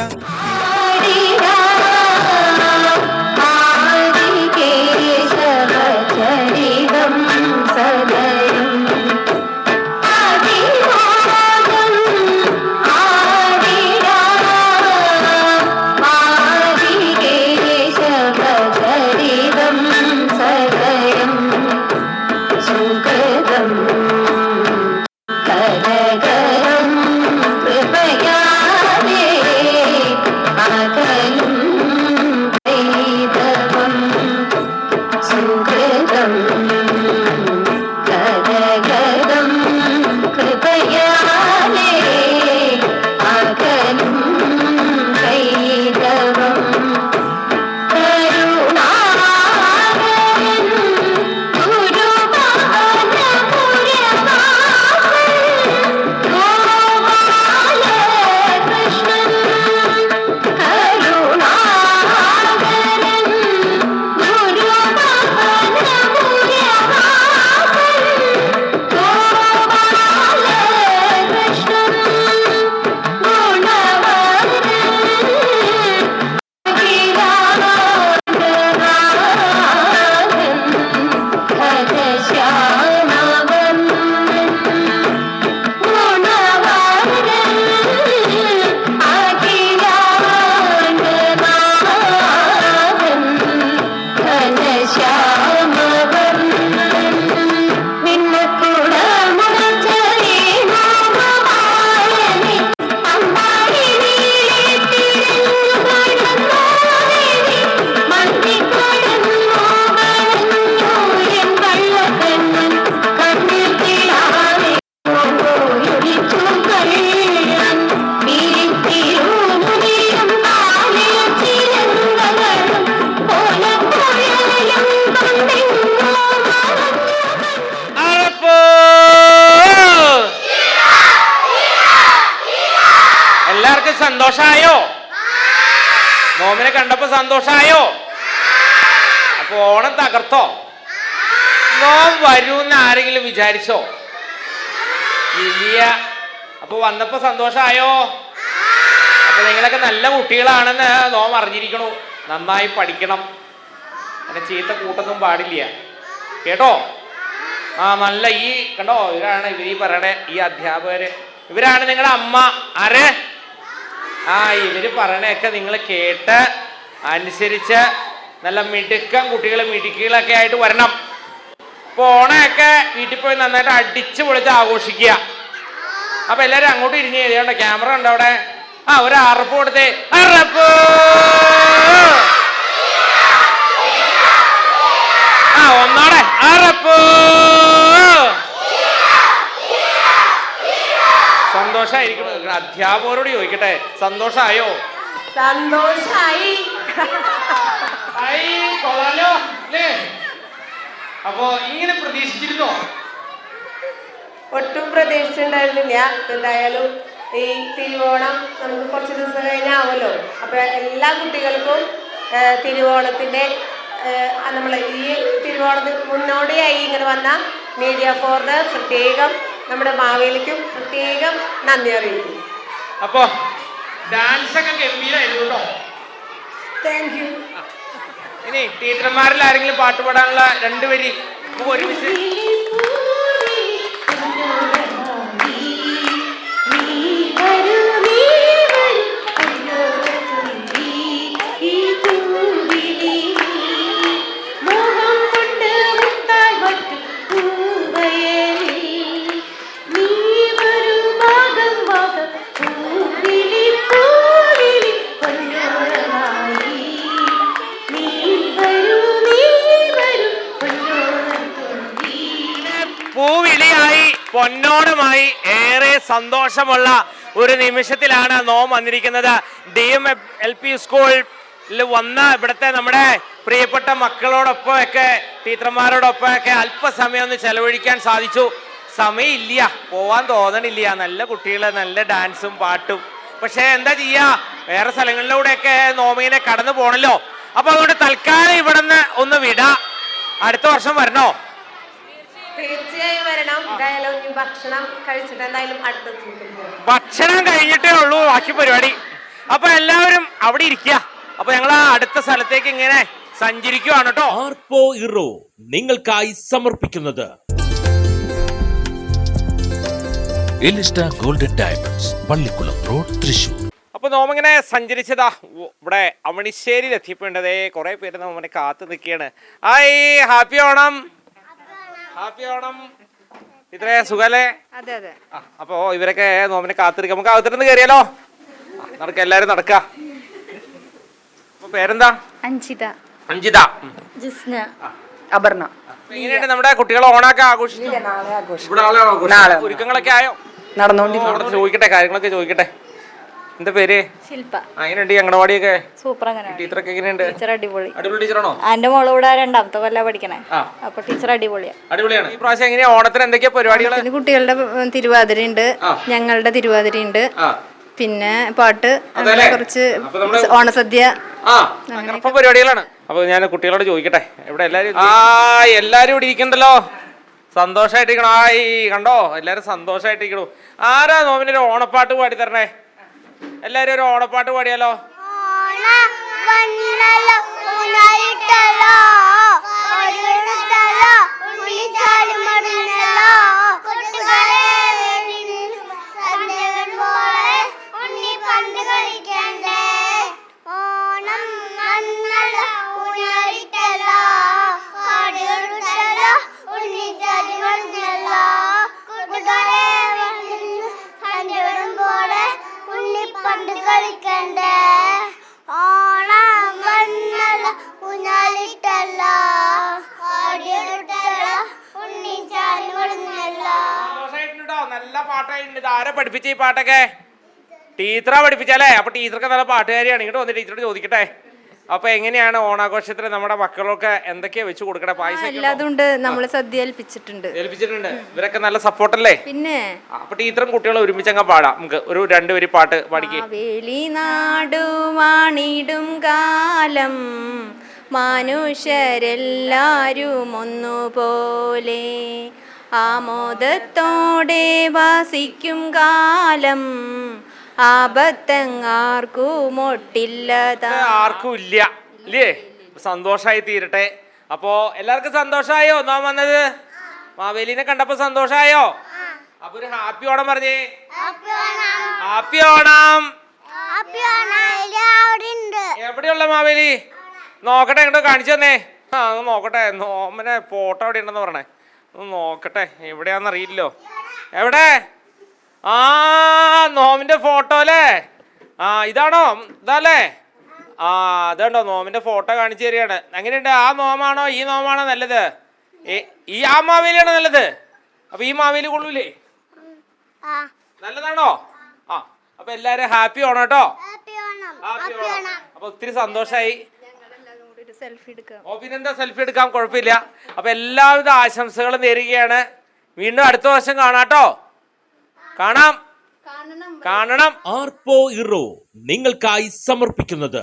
സന്തോഷായോ? നോമിനെ കണ്ടപ്പോ സന്തോഷായോ? അപ്പൊ ഓണം തകർത്തോ? നോം വരൂന്ന് ആരെങ്കിലും വിചാരിച്ചോ? ഇല്ല. അപ്പൊ വന്നപ്പോ സന്തോഷായോ? അപ്പൊ നിങ്ങളൊക്കെ നല്ല കുട്ടികളാണെന്ന് നോം അറിഞ്ഞിരിക്കണു. നന്നായി പഠിക്കണം. അങ്ങനെ ചീത്ത കൂട്ടൊന്നും പാടില്ല കേട്ടോ. നല്ല ഈ കണ്ടോ, ഇവരാണ് ഇവരീ പറയണേ ഈ അധ്യാപകര്. ഇവരാണ് നിങ്ങളുടെ അമ്മ. ആര്? ഇവര് പറയണയൊക്കെ നിങ്ങൾ കേട്ട് അനുസരിച്ച് നല്ല മിടുക്കം കുട്ടികൾ മിടുക്കികളൊക്കെ ആയിട്ട് വരണം. ഇപ്പൊ ഓണമൊക്കെ വീട്ടിൽ പോയി നന്നായിട്ട് അടിച്ചു പൊളിച്ച് ആഘോഷിക്കുക. അപ്പൊ എല്ലാരും അങ്ങോട്ട് ഇരിഞ്ഞ് ചെയ്തോണ്ട. ക്യാമറ ഉണ്ടോ അവിടെ? ഒരു അറപ്പ് കൊടുത്തേ. അറപ്പ്. ഒന്നോടെ അറപ്പ്. സന്തോഷായിരിക്കണം. അധ്യാപകരോട് ചോദിക്കട്ടെ, സന്തോഷായോ? സന്തോഷായി. കൊള്ളാലോ അല്ലേ? അപ്പൊ ഇങ്ങനെ പ്രതീക്ഷിച്ചിരുന്നോ? ഒട്ടും പ്രതീക്ഷിച്ചിട്ടുണ്ടായിരുന്നില്ല. എന്തായാലും ഈ തിരുവോണം നമുക്ക് കുറച്ച് ദിവസം കഴിഞ്ഞാവല്ലോ. അപ്പൊ എല്ലാ കുട്ടികൾക്കും തിരുവോണത്തിന്റെ നമ്മൾ ഈ തിരുവോണത്തിന് മുന്നോടിയായി ഇങ്ങനെ വന്ന മീഡിയ ഫോറിന് പ്രത്യേകം, നമ്മുടെ മാവേലിക്കും പ്രത്യേകം നന്ദി അറിയിക്കുന്നു. അപ്പോ ഡാൻസ് ഒക്കെ ഗംഭീരായിരുന്നു കേട്ടോ. Thank you. ഇനി ടീച്ചർമാരിൽ ആരെങ്കിലും പാട്ട് പാടാനുള്ള 2 വരി നമുക്ക് ഒരുമിച്ച്. പൊന്നോണമായി ഏറെ സന്തോഷമുള്ള ഒരു നിമിഷത്തിലാണ് നോം വന്നിരിക്കുന്നത്. DMLP സ്കൂളിൽ വന്ന ഇവിടുത്തെ നമ്മുടെ പ്രിയപ്പെട്ട മക്കളോടൊപ്പം ഒക്കെ ടീച്ചർമാരോടൊപ്പം ഒക്കെ അല്പസമയം ഒന്ന് ചെലവഴിക്കാൻ സാധിച്ചു. സമയമില്ല, പോവാൻ തോന്നണില്ല. നല്ല കുട്ടികൾ, നല്ല ഡാൻസും പാട്ടും. പക്ഷേ എന്താ ചെയ്യാ, വേറെ സ്ഥലങ്ങളിലൂടെയൊക്കെ നോമിനെ കടന്നു പോകണല്ലോ. അപ്പൊ അതുകൊണ്ട് തൽക്കാലം ഇവിടെ നിന്ന് ഒന്ന് വിടാ. അടുത്ത വർഷം വരണോ? തീർച്ചയായും വരണം. ഭക്ഷണം കഴിച്ചിട്ട് എന്തായാലും ഭക്ഷണം കഴിഞ്ഞിട്ടേ ഉള്ളൂ ബാക്കി പരിപാടി. അപ്പൊ എല്ലാവരും അവിടെ ഇരിക്കുക. അപ്പൊ ഞങ്ങൾ അടുത്ത സ്ഥലത്തേക്ക് ഇങ്ങനെ സഞ്ചരിക്കുവാണ് കേട്ടോ. ആർപ്പോ ഇറോ നിങ്ങൾക്കായി സമർപ്പിക്കുന്നത് എലിസ്റ്റ golden diamonds, Pallikkulam road, Thrissur. അപ്പൊ നോമിങ്ങനെ സഞ്ചരിച്ചതാ ഇവിടെ അവണിശ്ശേരിയിൽ എത്തിപ്പോണ്ടതേ. കുറെ പേര് നമ്മനെ കാത്തു നിൽക്കുകയാണ്. Hi, happy Onam. Happy Onam. ഇത്രേ സുഖല്ലേ? അതെ അതെ. അപ്പോ ഇവരൊക്കെ നോമിനെ കാത്തിരിക്കാം. നമുക്ക് അകത്തിരുന്ന് കയറിയാലോ? നടക്ക, എല്ലാരും നടക്ക. അപ്പൊ പേരെന്താ? അഞ്ജിത. അഞ്ജിത. ജിസ്ന. അപർണ. എങ്ങനെയുണ്ട് നമ്മുടെ കുട്ടികൾ ഓണൊക്കെ ആഘോഷിച്ചു? ഒരുക്കങ്ങളൊക്കെ ആയോ? നടന്നുകൊണ്ടിരിക്കുന്നു. ചോദിക്കട്ടെ, കാര്യങ്ങളൊക്കെ ചോദിക്കട്ടെ. എന്താ പേര്? ശില്പ. എങ്ങനെയുണ്ട് അംഗനവാടിയൊക്കെ? സൂപ്പർ. ടീച്ചറൊക്കെ എങ്ങനെയുണ്ട്? ടീച്ചർ അടിപൊളി. അടിപൊളി ടീച്ചറാണോ? എന്റെ മോള് ഇവിടെ 2ാമത്തെ കൊല്ലാ പഠിക്കണേ. അപ്പൊ ടീച്ചർ അടിപൊളിയാ. അടിപൊളിയാണ്. ഈ പ്രാവശ്യം എങ്ങനെയാ ഓണത്തിന് എന്തൊക്കെയാ പരിപാടികൾ? കുട്ടികളുടെ തിരുവാതിര ഉണ്ട്, ഞങ്ങളുടെ തിരുവാതിര ഉണ്ട്, പിന്നെ പാട്ട്, കുറച്ച് ഓണസദ്യ, പരിപാടികളാണ്. അപ്പൊ ഞാൻ കുട്ടികളോട് ചോദിക്കട്ടെ, ഇവിടെ എല്ലാരും എല്ലാരും ഇവിടെ ഇരിക്കണ്ടല്ലോ, സന്തോഷമായിട്ടിരിക്കണോ? കണ്ടോ, എല്ലാരും സന്തോഷമായിട്ടിരിക്കണു. ആരാ നോമിനൊരു ഓണപ്പാട്ട് പാടി തരണേ? എല്ലാരും ഒരു ഓണപ്പാട്ട് പാടിയാലോ? നല്ല പാട്ടായിട്ടുണ്ട്. ആരാ പഠിപ്പിച്ച ഈ പാട്ടൊക്കെ? ടീച്ചറാ പഠിപ്പിച്ചല്ലേ? അപ്പൊ ടീച്ചർക്ക് നല്ല പാട്ടുകാരിയാണ്. ഇങ്ങോട്ട് വന്ന് ടീച്ചറോട് ചോദിക്കട്ടെ. അപ്പൊ എങ്ങനെയാണ് ഓണാഘോഷത്തിന് നമ്മുടെ മക്കളൊക്കെ എന്തൊക്കെയാ വെച്ച് കൊടുക്കണേ? പായസം എല്ലാതുണ്ട്. നമ്മള് സദ്യ ഏൽപ്പിച്ചിട്ടുണ്ട്. ഇവരൊക്കെ നല്ല സപ്പോർട്ടല്ലേ? പിന്നെ അപ്പൊ ടീച്ചറും കുട്ടികളും ഒരുമിച്ചങ്ങ് പാടാം. നമുക്ക് ഒരു 2 വരി പാട്ട് പാടിക്കേ. വേലിനാടുവാണിടും കാലം മനുഷ്യരെല്ലാരും ഒന്നുപോലെ ആമോദത്തോടെ വസിക്കും കാലം ആപത്തങ്ങാർക്കും ഒട്ടില്ലതാ. ആർക്കും ഇല്ല ഇല്ലേ? സന്തോഷമായി തീരട്ടെ. അപ്പോ എല്ലാവർക്കും സന്തോഷമായോ നാം വന്നത്? മാവേലിനെ കണ്ടപ്പോ സന്തോഷമായോ? അപ്പൊ ഒരു ഹാപ്പി ഓണം പറഞ്ഞേ. ഹാപ്പി ഓണം. എവിടെയുള്ള മാവേലി? നോക്കട്ടെ, എങ്ങോട്ടോ കാണിച്ചു തന്നെ. നോക്കട്ടെ, നോമനെ ഫോട്ടോ എവിടെ ഉണ്ടെന്ന് പറഞ്ഞേ. നോക്കട്ടെ, എവിടെയാന്ന് അറിയില്ലോ. എവിടെ? നോമിന്റെ ഫോട്ടോ അല്ലേ? ഇതാണോ? ഇതല്ലേ? അതുണ്ടോ നോമിന്റെ ഫോട്ടോ കാണിച്ചു തരികയാണ്. എങ്ങനെയുണ്ട്? ആ നോമാണോ ഈ നോമാണോ നല്ലത്? ആ മാവേലിയാണോ നല്ലത്? അപ്പൊ ഈ മാവേലി കൊള്ളൂലേ? നല്ലതാണോ? അപ്പൊ എല്ലാരും ഹാപ്പി ഓണം കേട്ടോ. അപ്പൊ ഒത്തിരി സന്തോഷായി. പിന്നെന്താ, സെൽഫി എടുക്കാം, കുഴപ്പമില്ല. അപ്പൊ എല്ലാവിധ ആശംസകളും നേരുകയാണ്. വീണ്ടും അടുത്ത വർഷം കാണാട്ടോ. കാണണം. ആർപ്പോ ഇറോ നിങ്ങൾക്കായി സമർപ്പിക്കുന്നത്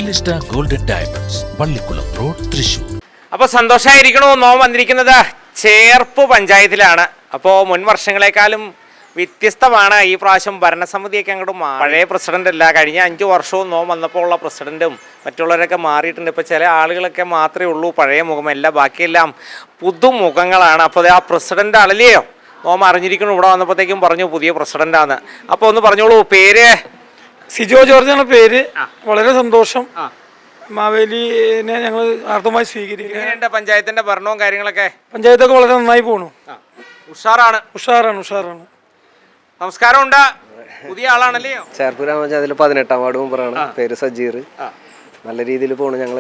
എലിസ്റ്റ golden diamonds, Pallikkulam road, Thrissur. അപ്പൊ സന്തോഷമായിരിക്കണോ? നോം വന്നിരിക്കുന്നത് ചേർപ്പ് പഞ്ചായത്തിലാണ്. അപ്പോൾ മുൻ വർഷങ്ങളെക്കാളും വ്യത്യസ്തമാണ് ഈ പ്രാവശ്യം. ഭരണസമിതിയൊക്കെ അങ്ങോട്ട് പഴയ പ്രസിഡന്റ് അല്ല. കഴിഞ്ഞ 5 വർഷവും നോം വന്നപ്പോൾ ഉള്ള പ്രസിഡന്റും മറ്റുള്ളവരൊക്കെ മാറിയിട്ടുണ്ട്. ഇപ്പോൾ ചില ആളുകളൊക്കെ മാത്രമേ ഉള്ളൂ പഴയ മുഖമല്ല, ബാക്കിയെല്ലാം പുതുമുഖങ്ങളാണ്. അപ്പോൾ ആ പ്രസിഡന്റ് ആളല്ലയോ നോം അറിഞ്ഞിരിക്കണം. ഇവിടെ വന്നപ്പോഴത്തേക്കും പറഞ്ഞു പുതിയ പ്രസിഡന്റാണ്. അപ്പോൾ ഒന്ന് പറഞ്ഞോളൂ, പേര്? സിജോ ജോർജ് ആണ് പേര്. വളരെ സന്തോഷം. മാവേലിനെ ഞങ്ങൾ ആർദ്രമായി സ്വീകരിക്കുക. പഞ്ചായത്തിന്റെ ഭരണവും കാര്യങ്ങളൊക്കെ? പഞ്ചായത്തൊക്കെ വളരെ നന്നായി പോണു. ഉഷാറാണ്. നമസ്കാരമുണ്ട്. പുതിയ ആളാണല്ലേ? ചേർപ്പ് ഗ്രാമപഞ്ചായത്തിലെ 18ാം വാർഡ് മെമ്പറാണ്. പേര് സജീർ. നല്ല രീതിയിൽ പോകണം. ഞങ്ങൾ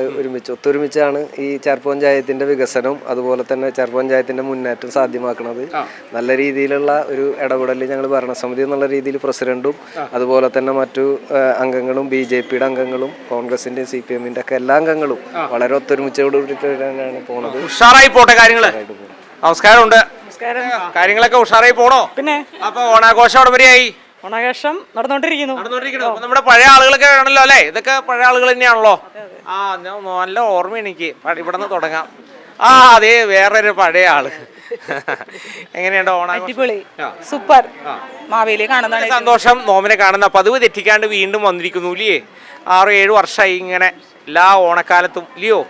ഒത്തൊരുമിച്ചാണ് ഈ ചേർപ്പ് പഞ്ചായത്തിൻ്റെ വികസനം അതുപോലെ തന്നെ ചേർപ്പ് പഞ്ചായത്തിൻ്റെ മുന്നേറ്റം സാധ്യമാക്കുന്നത്. നല്ല രീതിയിലുള്ള ഒരു ഇടപെടൽ ഞങ്ങൾ ഭരണസമിതി എന്നുള്ള രീതിയിൽ പ്രസിഡന്റും അതുപോലെ തന്നെ മറ്റു അംഗങ്ങളും BJPയുടെ അംഗങ്ങളും കോൺഗ്രസിൻ്റെ CPMൻ്റെ ഒക്കെ എല്ലാ അംഗങ്ങളും വളരെ ഒത്തൊരുമിച്ചോടുകൂടിയിട്ടാണ് പോകുന്നത്. ഉഷാറായി പോട്ടെ കാര്യങ്ങള്. നമസ്കാരമുണ്ട്. കാര്യങ്ങളൊക്കെ ഉഷാറായി പോണോ? പിന്നെ അപ്പൊ ഓണാഘോഷം അവിടെ വരെയായി? ഓണാഘോഷം നടന്നുകൊണ്ടിരിക്കുന്നു. അപ്പൊ നമ്മുടെ പഴയ ആളുകളൊക്കെ ആണല്ലോ അല്ലേ? ഇതൊക്കെ പഴയ ആളുകൾ തന്നെയാണല്ലോ. നല്ല ഓർമ്മ എനിക്ക്. ഇവിടെ നിന്ന് തുടങ്ങാം. അതേ വേറൊരു പഴയ ആള്. എങ്ങനെയുണ്ട് അടിപൊളി, സൂപ്പർ. മാവേലി കാണുന്ന സന്തോഷം. നോമിനെ കാണുന്ന പതിവ് തെറ്റിക്കാണ്ട് വീണ്ടും വന്നിരിക്കുന്നു ഇല്ലേ? 6-7 വർഷമായി ഇങ്ങനെ എല്ലാ ഓണക്കാലത്തും ഇല്ലയോ?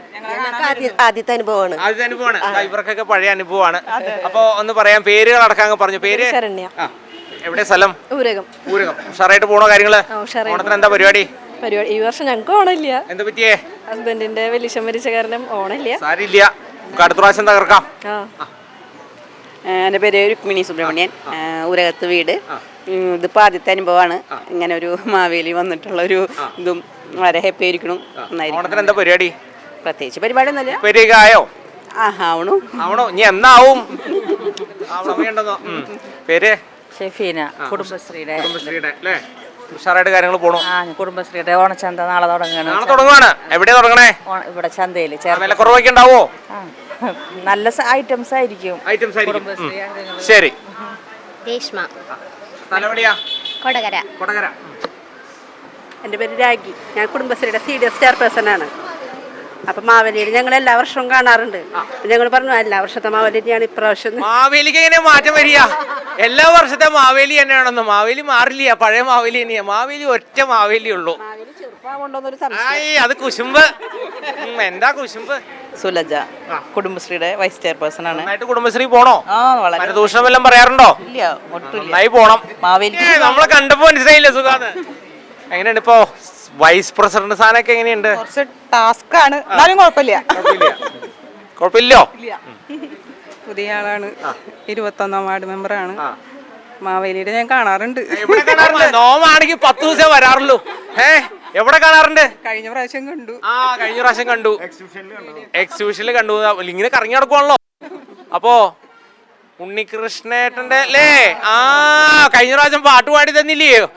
ആദ്യത്തെ അനുഭവമാണ്. ഇവർക്കൊക്കെ പഴയ അനുഭവമാണ്. അപ്പൊ ഒന്ന് പറയാം, പേരുകൾ അടക്കം പറഞ്ഞു. പേര് എവിടെ? സ്ഥലം? ഊരകം. ഉഷാറായിട്ട് പോണോ കാര്യങ്ങള്? ഓണത്തിന് എന്താ പരിപാടി? ഈ വർഷം ഞങ്ങൾക്ക് ഓണമില്ല. എന്താ പറ്റിയേ? ഹസ്ബൻഡിന്റെ വലിയ മരിച്ച കാരണം ഓണമില്ല. സാരില്ല, അടുത്ത പ്രാവശ്യം തകർക്കാം. എൻ്റെ പേര് രുക്മിണി സുബ്രഹ്മണ്യൻ, ഊരകത്ത് വീട്. ഇതിപ്പോൾ ആദ്യത്തെ അനുഭവമാണ്. ഇങ്ങനെ ഒരു മാവേലി വന്നിട്ടുള്ള ഒരു ഇതും വളരെ ഹാപ്പി ആയിരിക്കണം. ഓണത്തിന് എന്താ പരിപാടി? പ്രത്യേകിച്ച് പരിപാടി ഒന്നുമില്ല. പരിപാടിയായോ? ആവണോ ഇനി എന്നാവും? പേര്? ഷെഫീന, കുടുംബശ്രീയുടെ അല്ലേ? ഉഷാറായിട്ട് കാര്യങ്ങൾ പോണു. കുടുംബശ്രീയുടെ ഓണച്ചന്ത നാളെ തുടങ്ങുവാണ്. എവിടെയാ തുടങ്ങണേ? ഇവിടെ ചന്തയിൽ. വിലക്കുറവൊക്കെ ഉണ്ടാവോ? നല്ല ഐറ്റംസ് ആയിരിക്കും. ശരി. രേഷ്മ, കൊടകര. എൻ്റെ പേര് രാഗി. ഞാൻ കുടുംബശ്രീയുടെ CDS ചെയർപേഴ്സണാണ്. അപ്പം മാവേലിയിൽ ഞങ്ങൾ എല്ലാ വർഷവും കാണാറുണ്ട്. ഞങ്ങൾ പറഞ്ഞു എല്ലാ വർഷത്തെ മാവേലിയാണ് ഇപ്രാവശ്യം. മാവേലിക്ക് എങ്ങനെ മാറ്റം വരിക? എല്ലാ വർഷത്തെ മാവേലി തന്നെയാണെന്ന്. മാവേലി മാറില്ല, പഴയ മാവേലി തന്നെയാ. മാവേലി ഒറ്റ മാവേലി ഉള്ളൂ. അത് കുശുമ്പ്. എന്താ കുശുമ്പ്? സുലജ, കുടുംബശ്രീയുടെ വൈസ് ചെയർപേഴ്സൺ ആണ്. കുടുംബശ്രീ പോണോ? ദൂഷണം വല്ലതും പറയാറുണ്ടോ? ഇല്ല, നന്നായി പോണം. മാവേലി നമ്മളെ കണ്ടപ്പോ മനസ്സിലായില്ലേ സുഖാന്ന്? എങ്ങനെയുണ്ട് ഇപ്പോ വൈസ് പ്രസിഡന്റ് സ്ഥാനമൊക്കെ എങ്ങനെയുണ്ട്? കുറച്ച് ടാസ്ക് ആണ്, എന്നാലും കുഴപ്പമില്ലോ. പുതിയ ആളാണ്, 21ാം വാർഡ് മെമ്പറാണ്. മാവേലിയുടെ ഞാൻ കാണാറുണ്ട്. നോമാണെങ്കിൽ 10 ദിവസം വരാറുള്ളൂ. എവിടെ കാണാറുണ്ട്? കഴിഞ്ഞ പ്രാവശ്യം കണ്ടു. കഴിഞ്ഞ പ്രാവശ്യം കണ്ടു. എക്സിബിഷനിൽ കണ്ടു. ഇങ്ങനെ കറങ്ങി നടക്കുവാണല്ലോ. അപ്പോ ഉണ്ണികൃഷ്ണേട്ടന്റെ അല്ലേ? കഴിഞ്ഞ പ്രാവശ്യം പാട്ട് പാടി തന്നില്ലയോ?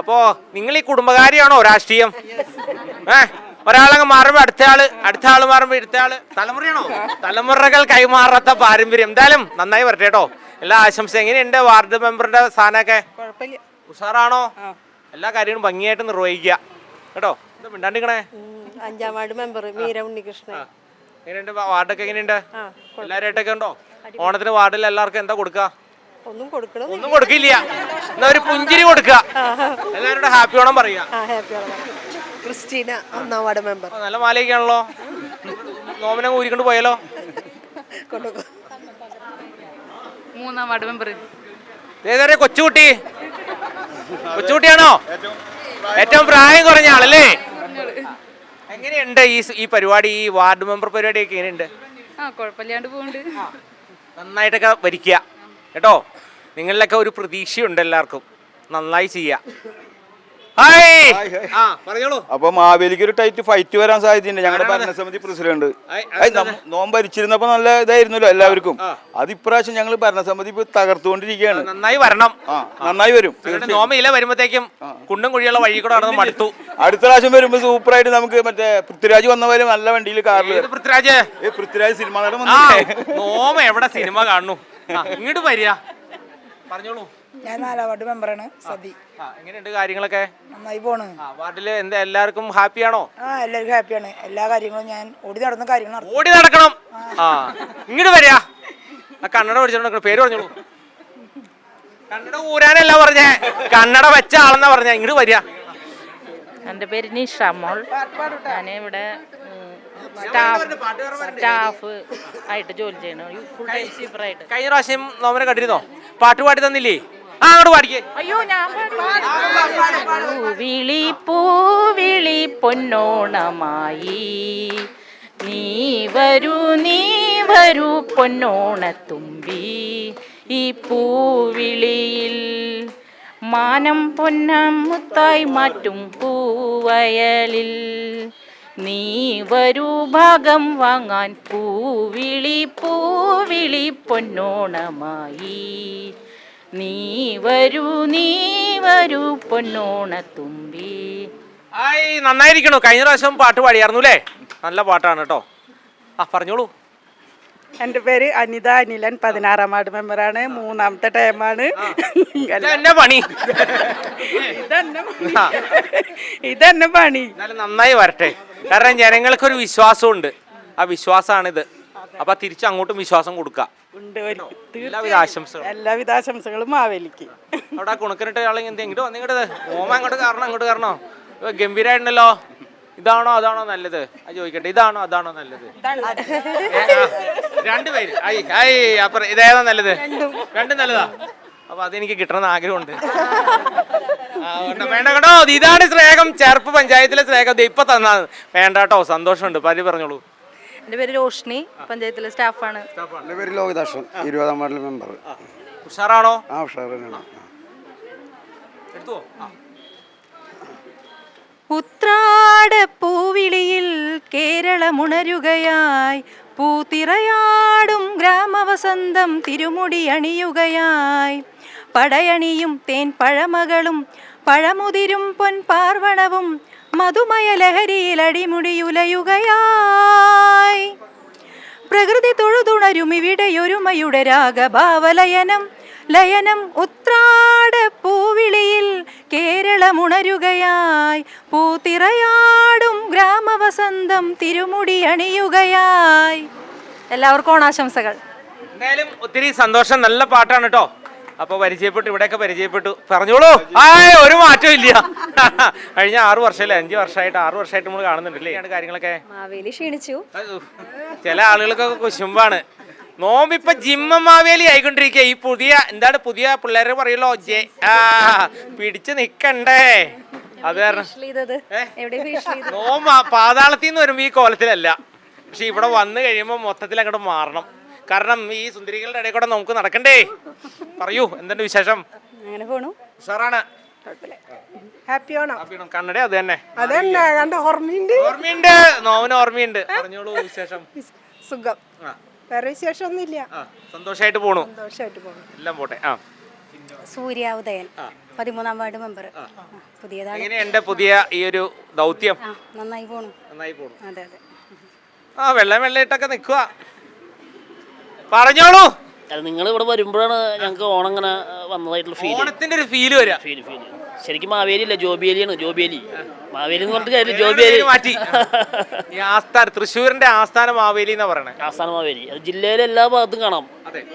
അപ്പോ നിങ്ങൾ ഈ കുടുംബകാരിയാണോ രാഷ്ട്രീയം? ഒരാളങ്ങ് മാറുമ്പോ അടുത്ത ആള് മാറുമ്പോ അടുത്ത ആള്. തലമുറയാണോ? തലമുറകൾ കൈമാറാത്ത പാരമ്പര്യം. എന്തായാലും നന്നായി വരട്ടെ കേട്ടോ. എല്ലാ ആശംസ. എങ്ങനെയുണ്ട് വാർഡ് മെമ്പറുടെ സ്ഥാനമൊക്കെ? ഉഷാറാണോ? എല്ലാ കാര്യങ്ങളും ഭംഗിയായിട്ട് നിർവഹിക്കുക കേട്ടോ. എന്താ മിണ്ടാണ്ടിക്കണേ? 5ാം വാർഡ് മെമ്പർ മീര ഉണ്ണികൃഷ്ണൻ. എങ്ങനെയുണ്ട് വാർഡൊക്കെ? എങ്ങനെയുണ്ട്? എല്ലാവരായിട്ടൊക്കെ ഉണ്ടോ? ഓണത്തിന് വാർഡിൽ എല്ലാവർക്കും എന്താ കൊടുക്കുക? ഒന്നും കൊടുക്കില്ല. എന്നാ ഒരു പുഞ്ചിരി കൊടുക്കുക. എല്ലാവരുടെ ഹാപ്പി ഓണം പറയുക. ക്രിസ്റ്റീന, 1ാം വാർഡ് മെമ്പർ. നല്ല മാലയൊക്കെയാണല്ലോ. നോമിനെ ഊരിക്കൊണ്ട് പോയാലോ? 3ാം വാർഡ് മെമ്പർ. ഏതാ കൊച്ചുകുട്ടിയാണോ? ഏറ്റവും പ്രായം കുറഞ്ഞ ആളല്ലേ? എങ്ങനെയുണ്ട് ഈ പരിപാടി? ഈ വാർഡ് മെമ്പർ പരിപാടിയൊക്കെ എങ്ങനെയുണ്ട്? കുഴപ്പമില്ലാണ്ട് പോകുന്നുണ്ട്. നന്നായിട്ടൊക്കെ ഭരിക്കുക കേട്ടോ. നിങ്ങളിലൊക്കെ ഒരു പ്രതീക്ഷയുണ്ട് എല്ലാവർക്കും. നന്നായി ചെയ്യാ. അപ്പൊ മാവേലിക്ക് ഒരു ടൈറ്റ് ഫൈറ്റ് വരാൻ സാധ്യതയുണ്ട്. ഞങ്ങളുടെ ഭരണസമിതി പ്രസിഡന്റ് നോമ്പ് ഭരിച്ചിരുന്നപ്പോ നല്ല ഇതായിരുന്നല്ലോ എല്ലാവർക്കും. അത് ഇപ്രാവശ്യം ഞങ്ങൾ ഭരണസമിതി തകർത്തുകൊണ്ടിരിക്കുകയാണ്. നന്നായി വരണം. നന്നായി വരും. നോമയില വരുമ്പോഴത്തേക്കും കുണ്ടും കുഴിയുള്ള വഴി കൂടെ നടന്ന് മടുത്തു. അടുത്ത പ്രാവശ്യം വരുമ്പോ സൂപ്പറായിട്ട് നമുക്ക് മറ്റേ പൃഥ്വിരാജ് വന്ന പോലെ നല്ല വണ്ടിയിൽ കാറിൽ. പൃഥ്വിരാജ് സിനിമ നടൻ. നോമ എവിടെ സിനിമ കാണുന്നു? ഇങ്ങോട്ട് വരിക. പറഞ്ഞോളൂ. ഞാൻ 4ാം വാർഡ് മെമ്പറാണ്. സതി. എങ്ങനെയുണ്ട് കാര്യങ്ങളൊക്കെ? നന്നായി പോണ്. വാർഡില് എന്താ എല്ലാവർക്കും ഹാപ്പിയാണോ? എല്ലാവർക്കും ഹാപ്പിയാണ്. എല്ലാ കാര്യങ്ങളും ഞാൻ ഓടി നടക്കണം. ഇങ്ങോട്ട് വരിക. കന്നഡ പഠിച്ചോണ്ട് പേര് പറഞ്ഞോളൂ. കന്നഡ ഊരാനല്ല പറഞ്ഞേ, കന്നഡ വെച്ച ആളെന്നാ പറഞ്ഞ. ഇങ്ങോട്ട് വരിക. എൻ്റെ പേര് നിഷാമോൾ. ഞാൻ ഇവിടെ സ്റ്റാഫ് ആയിട്ട് ജോലി ചെയ്യണം. ഫുൾ ടൈം സീപ്പറായിട്ട്. കഴിഞ്ഞ പ്രാവശ്യം നോമനെ കണ്ടിരുന്നോ? പാട്ട് പാടി തന്നില്ലേ? അങ്ങോട്ട് പാടിക്കേ. അയ്യോ, വിളി പൂവിളി പൊന്നോണമായി നീ വരൂ പൊന്നോണത്തുമ്പി. ഈ പൂവിളിയിൽ മാനം പൊന്നം മുത്തായി മാറ്റും പൂവയലിൽ നീ വരൂ ഭാഗം വാങ്ങാൻ പൂവിളി പൂവിളി പൊന്നോണമായി നീ വരൂ പൊന്നോണത്തുമ്പി. നന്നായിരിക്കണു. കഴിഞ്ഞ പ്രാവശ്യം പാട്ട് പാടിയായിരുന്നു അല്ലേ? നല്ല പാട്ടാണ് കേട്ടോ. പറഞ്ഞോളൂ. എൻ്റെ പേര് അനിത അനിലൻ, 16-ാം വാർഡ് മെമ്പറാണ്. 3ാമത്തെ ടൈമാണ്. ഇതെന്നെ പണി. ഇതെന്നെ പണി. നന്നായി വരട്ടെ. കാരണം ജനങ്ങൾക്കൊരു വിശ്വാസമുണ്ട്. ആ വിശ്വാസമാണിത്. അപ്പൊ തിരിച്ചു അങ്ങോട്ടും വിശ്വാസം കൊടുക്കുക. എല്ലാവിധ ആശംസകളും. എല്ലാവിധ ആശംസകളും മാവേലിക്ക്. അവിടെ കുണുക്കനിട്ട് ഇങ്ങോട്ട് വന്നിങ്ങോട്ട് ഓമ അങ്ങോട്ട് കാരണോ ഗംഭീരായിട്ടുണ്ടല്ലോ. ഇതാണോ അതാണോ നല്ലത്? അത് ചോദിക്കട്ടെ. ഇതാണോ അതാണോ നല്ലത്? രണ്ടുപേര്. അപ്പുറം ഇതേതാ നല്ലത്? രണ്ടും നല്ലതാ. അപ്പൊ അതെനിക്ക് കിട്ടണമെന്ന് ആഗ്രഹമുണ്ട്. വേണ്ട കേട്ടോ. ഇതാണ് സ്നേഹം. ചേർപ്പ് പഞ്ചായത്തിലെ സ്നേഹം ഇപ്പൊ തന്നാ വേണ്ട കേട്ടോ. സന്തോഷമുണ്ട്. പറഞ്ഞോളൂ. എൻ്റെ പേര് രോഷ്ണി, പഞ്ചായത്തിലെ സ്റ്റാഫാണ്. എൻ്റെ പേര് ലോകിതാക്ഷൻ, 20-ാം വാർഡിലെ മെമ്പർ. ഉഷാറാണോ? ഉഷാറാണ്. എടുത്തോ. ഉത്രാട പൂവിളിയിൽ കേരളമുണരുകയായി, പൂത്തിറയാടും ഗ്രാമവസന്തം തിരുമുടി അണിയുകയായി, പടയണിയും തേൻ പഴമകളും പഴമുതിരും പൊൻപാർവണവും മധുമയ ലഹരിയിൽ അടിമുടിയുലയുകയായി, പ്രകൃതി തൊഴുതുണരും ഇവിടെയൊരുമയുടെ രാഗഭാവലയനം ലയനം. ഉത്രാട പൂവിളിയിൽ കേരളമുണരുകയായി, പൂത്തിറയാടും ഗ്രാമവസന്തം തിരുമുടി അണിയുകയായി. എല്ലാവർക്കും ഓണാശംസകൾ. എന്തായാലും ഒത്തിരി സന്തോഷം. നല്ല പാട്ടാണ് കേട്ടോ. അപ്പൊ ഇവിടെയൊക്കെ പരിചയപ്പെട്ടു. പറഞ്ഞോളൂ. ഒരു മാറ്റവും ഇല്ല. കഴിഞ്ഞ 6 വർഷമല്ലേ 5 വർഷമായിട്ട് 6 വർഷമായിട്ട് നമ്മൾ കാണുന്നുണ്ടല്ലേ കാര്യങ്ങളൊക്കെ. മാവേലി ക്ഷീണിച്ചു. ചില ആളുകൾക്കൊക്കെ കുശുമ്പാണ്. നോമ്പിപ്പൊ ജിമ്മ മാവേലി ആയിക്കൊണ്ടിരിക്കുക. ഈ പുതിയ പിള്ളേര് പറയല്ലോ പിടിച്ചു നിക്കണ്ടേ. അത് കാരണം നോമ്പ പാതാളത്തിൽ നിന്ന് വരുമ്പോ ഈ കോലത്തിലല്ല. പക്ഷെ ഇവിടെ വന്നു കഴിയുമ്പോ മൊത്തത്തിൽ അങ്ങോട്ട് മാറണം. കാരണം ഈ സുന്ദരികളുടെ ഇടയിൽ കൂടെ നമുക്ക് നടക്കണ്ടേ. പറയൂ, എന്തുണ്ട് വിശേഷം? അങ്ങനെ പോണു. സാറാണ്. ഹാപ്പി ഓണം. കണ്ണട അത് തന്നെ. ഓർമ്മയുണ്ട്. നോവിന് ഓർമ്മയുണ്ട്. പറഞ്ഞോളൂ വിശേഷം. സുഖം. വേറെ വിശേഷം ഒന്നുമില്ല. സന്തോഷമായിട്ട് പോണു. എല്ലാം പോട്ടെ. സൂര്യ ഉദയൻ, 13-ാം വാർഡ് മെമ്പർ. പുതിയതാണ്. എങ്ങനെയുണ്ട് പുതിയ ഈ ഒരു ദൗത്യം? നന്നായി പോണു. അതെ. വെള്ളയിട്ടൊക്കെ നിക്കുക. പറഞ്ഞോളൂ. നിങ്ങൾ ഇവിടെ വരുമ്പോഴാണ് ഞങ്ങൾക്ക് ഓണം ഇങ്ങനെ വന്നതായിട്ടുള്ള ഫീൽ. ഓണത്തിന്റെ ഒരു ഫീൽ വരിക. ശരിക്കും മാവേലി അല്ല, ജോബിയേലിയാണ്. മാവേലി എന്ന് പറഞ്ഞിട്ട് കാര്യം. ജോബിയേലി മാറ്റി. തൃശ്ശൂരിന്റെ ആസ്ഥാന മാവേലി എന്നാ പറയണേ. ആസ്ഥാന മാവേലി അത് ജില്ലയിലെ എല്ലാ ഭാഗത്തും കാണാം.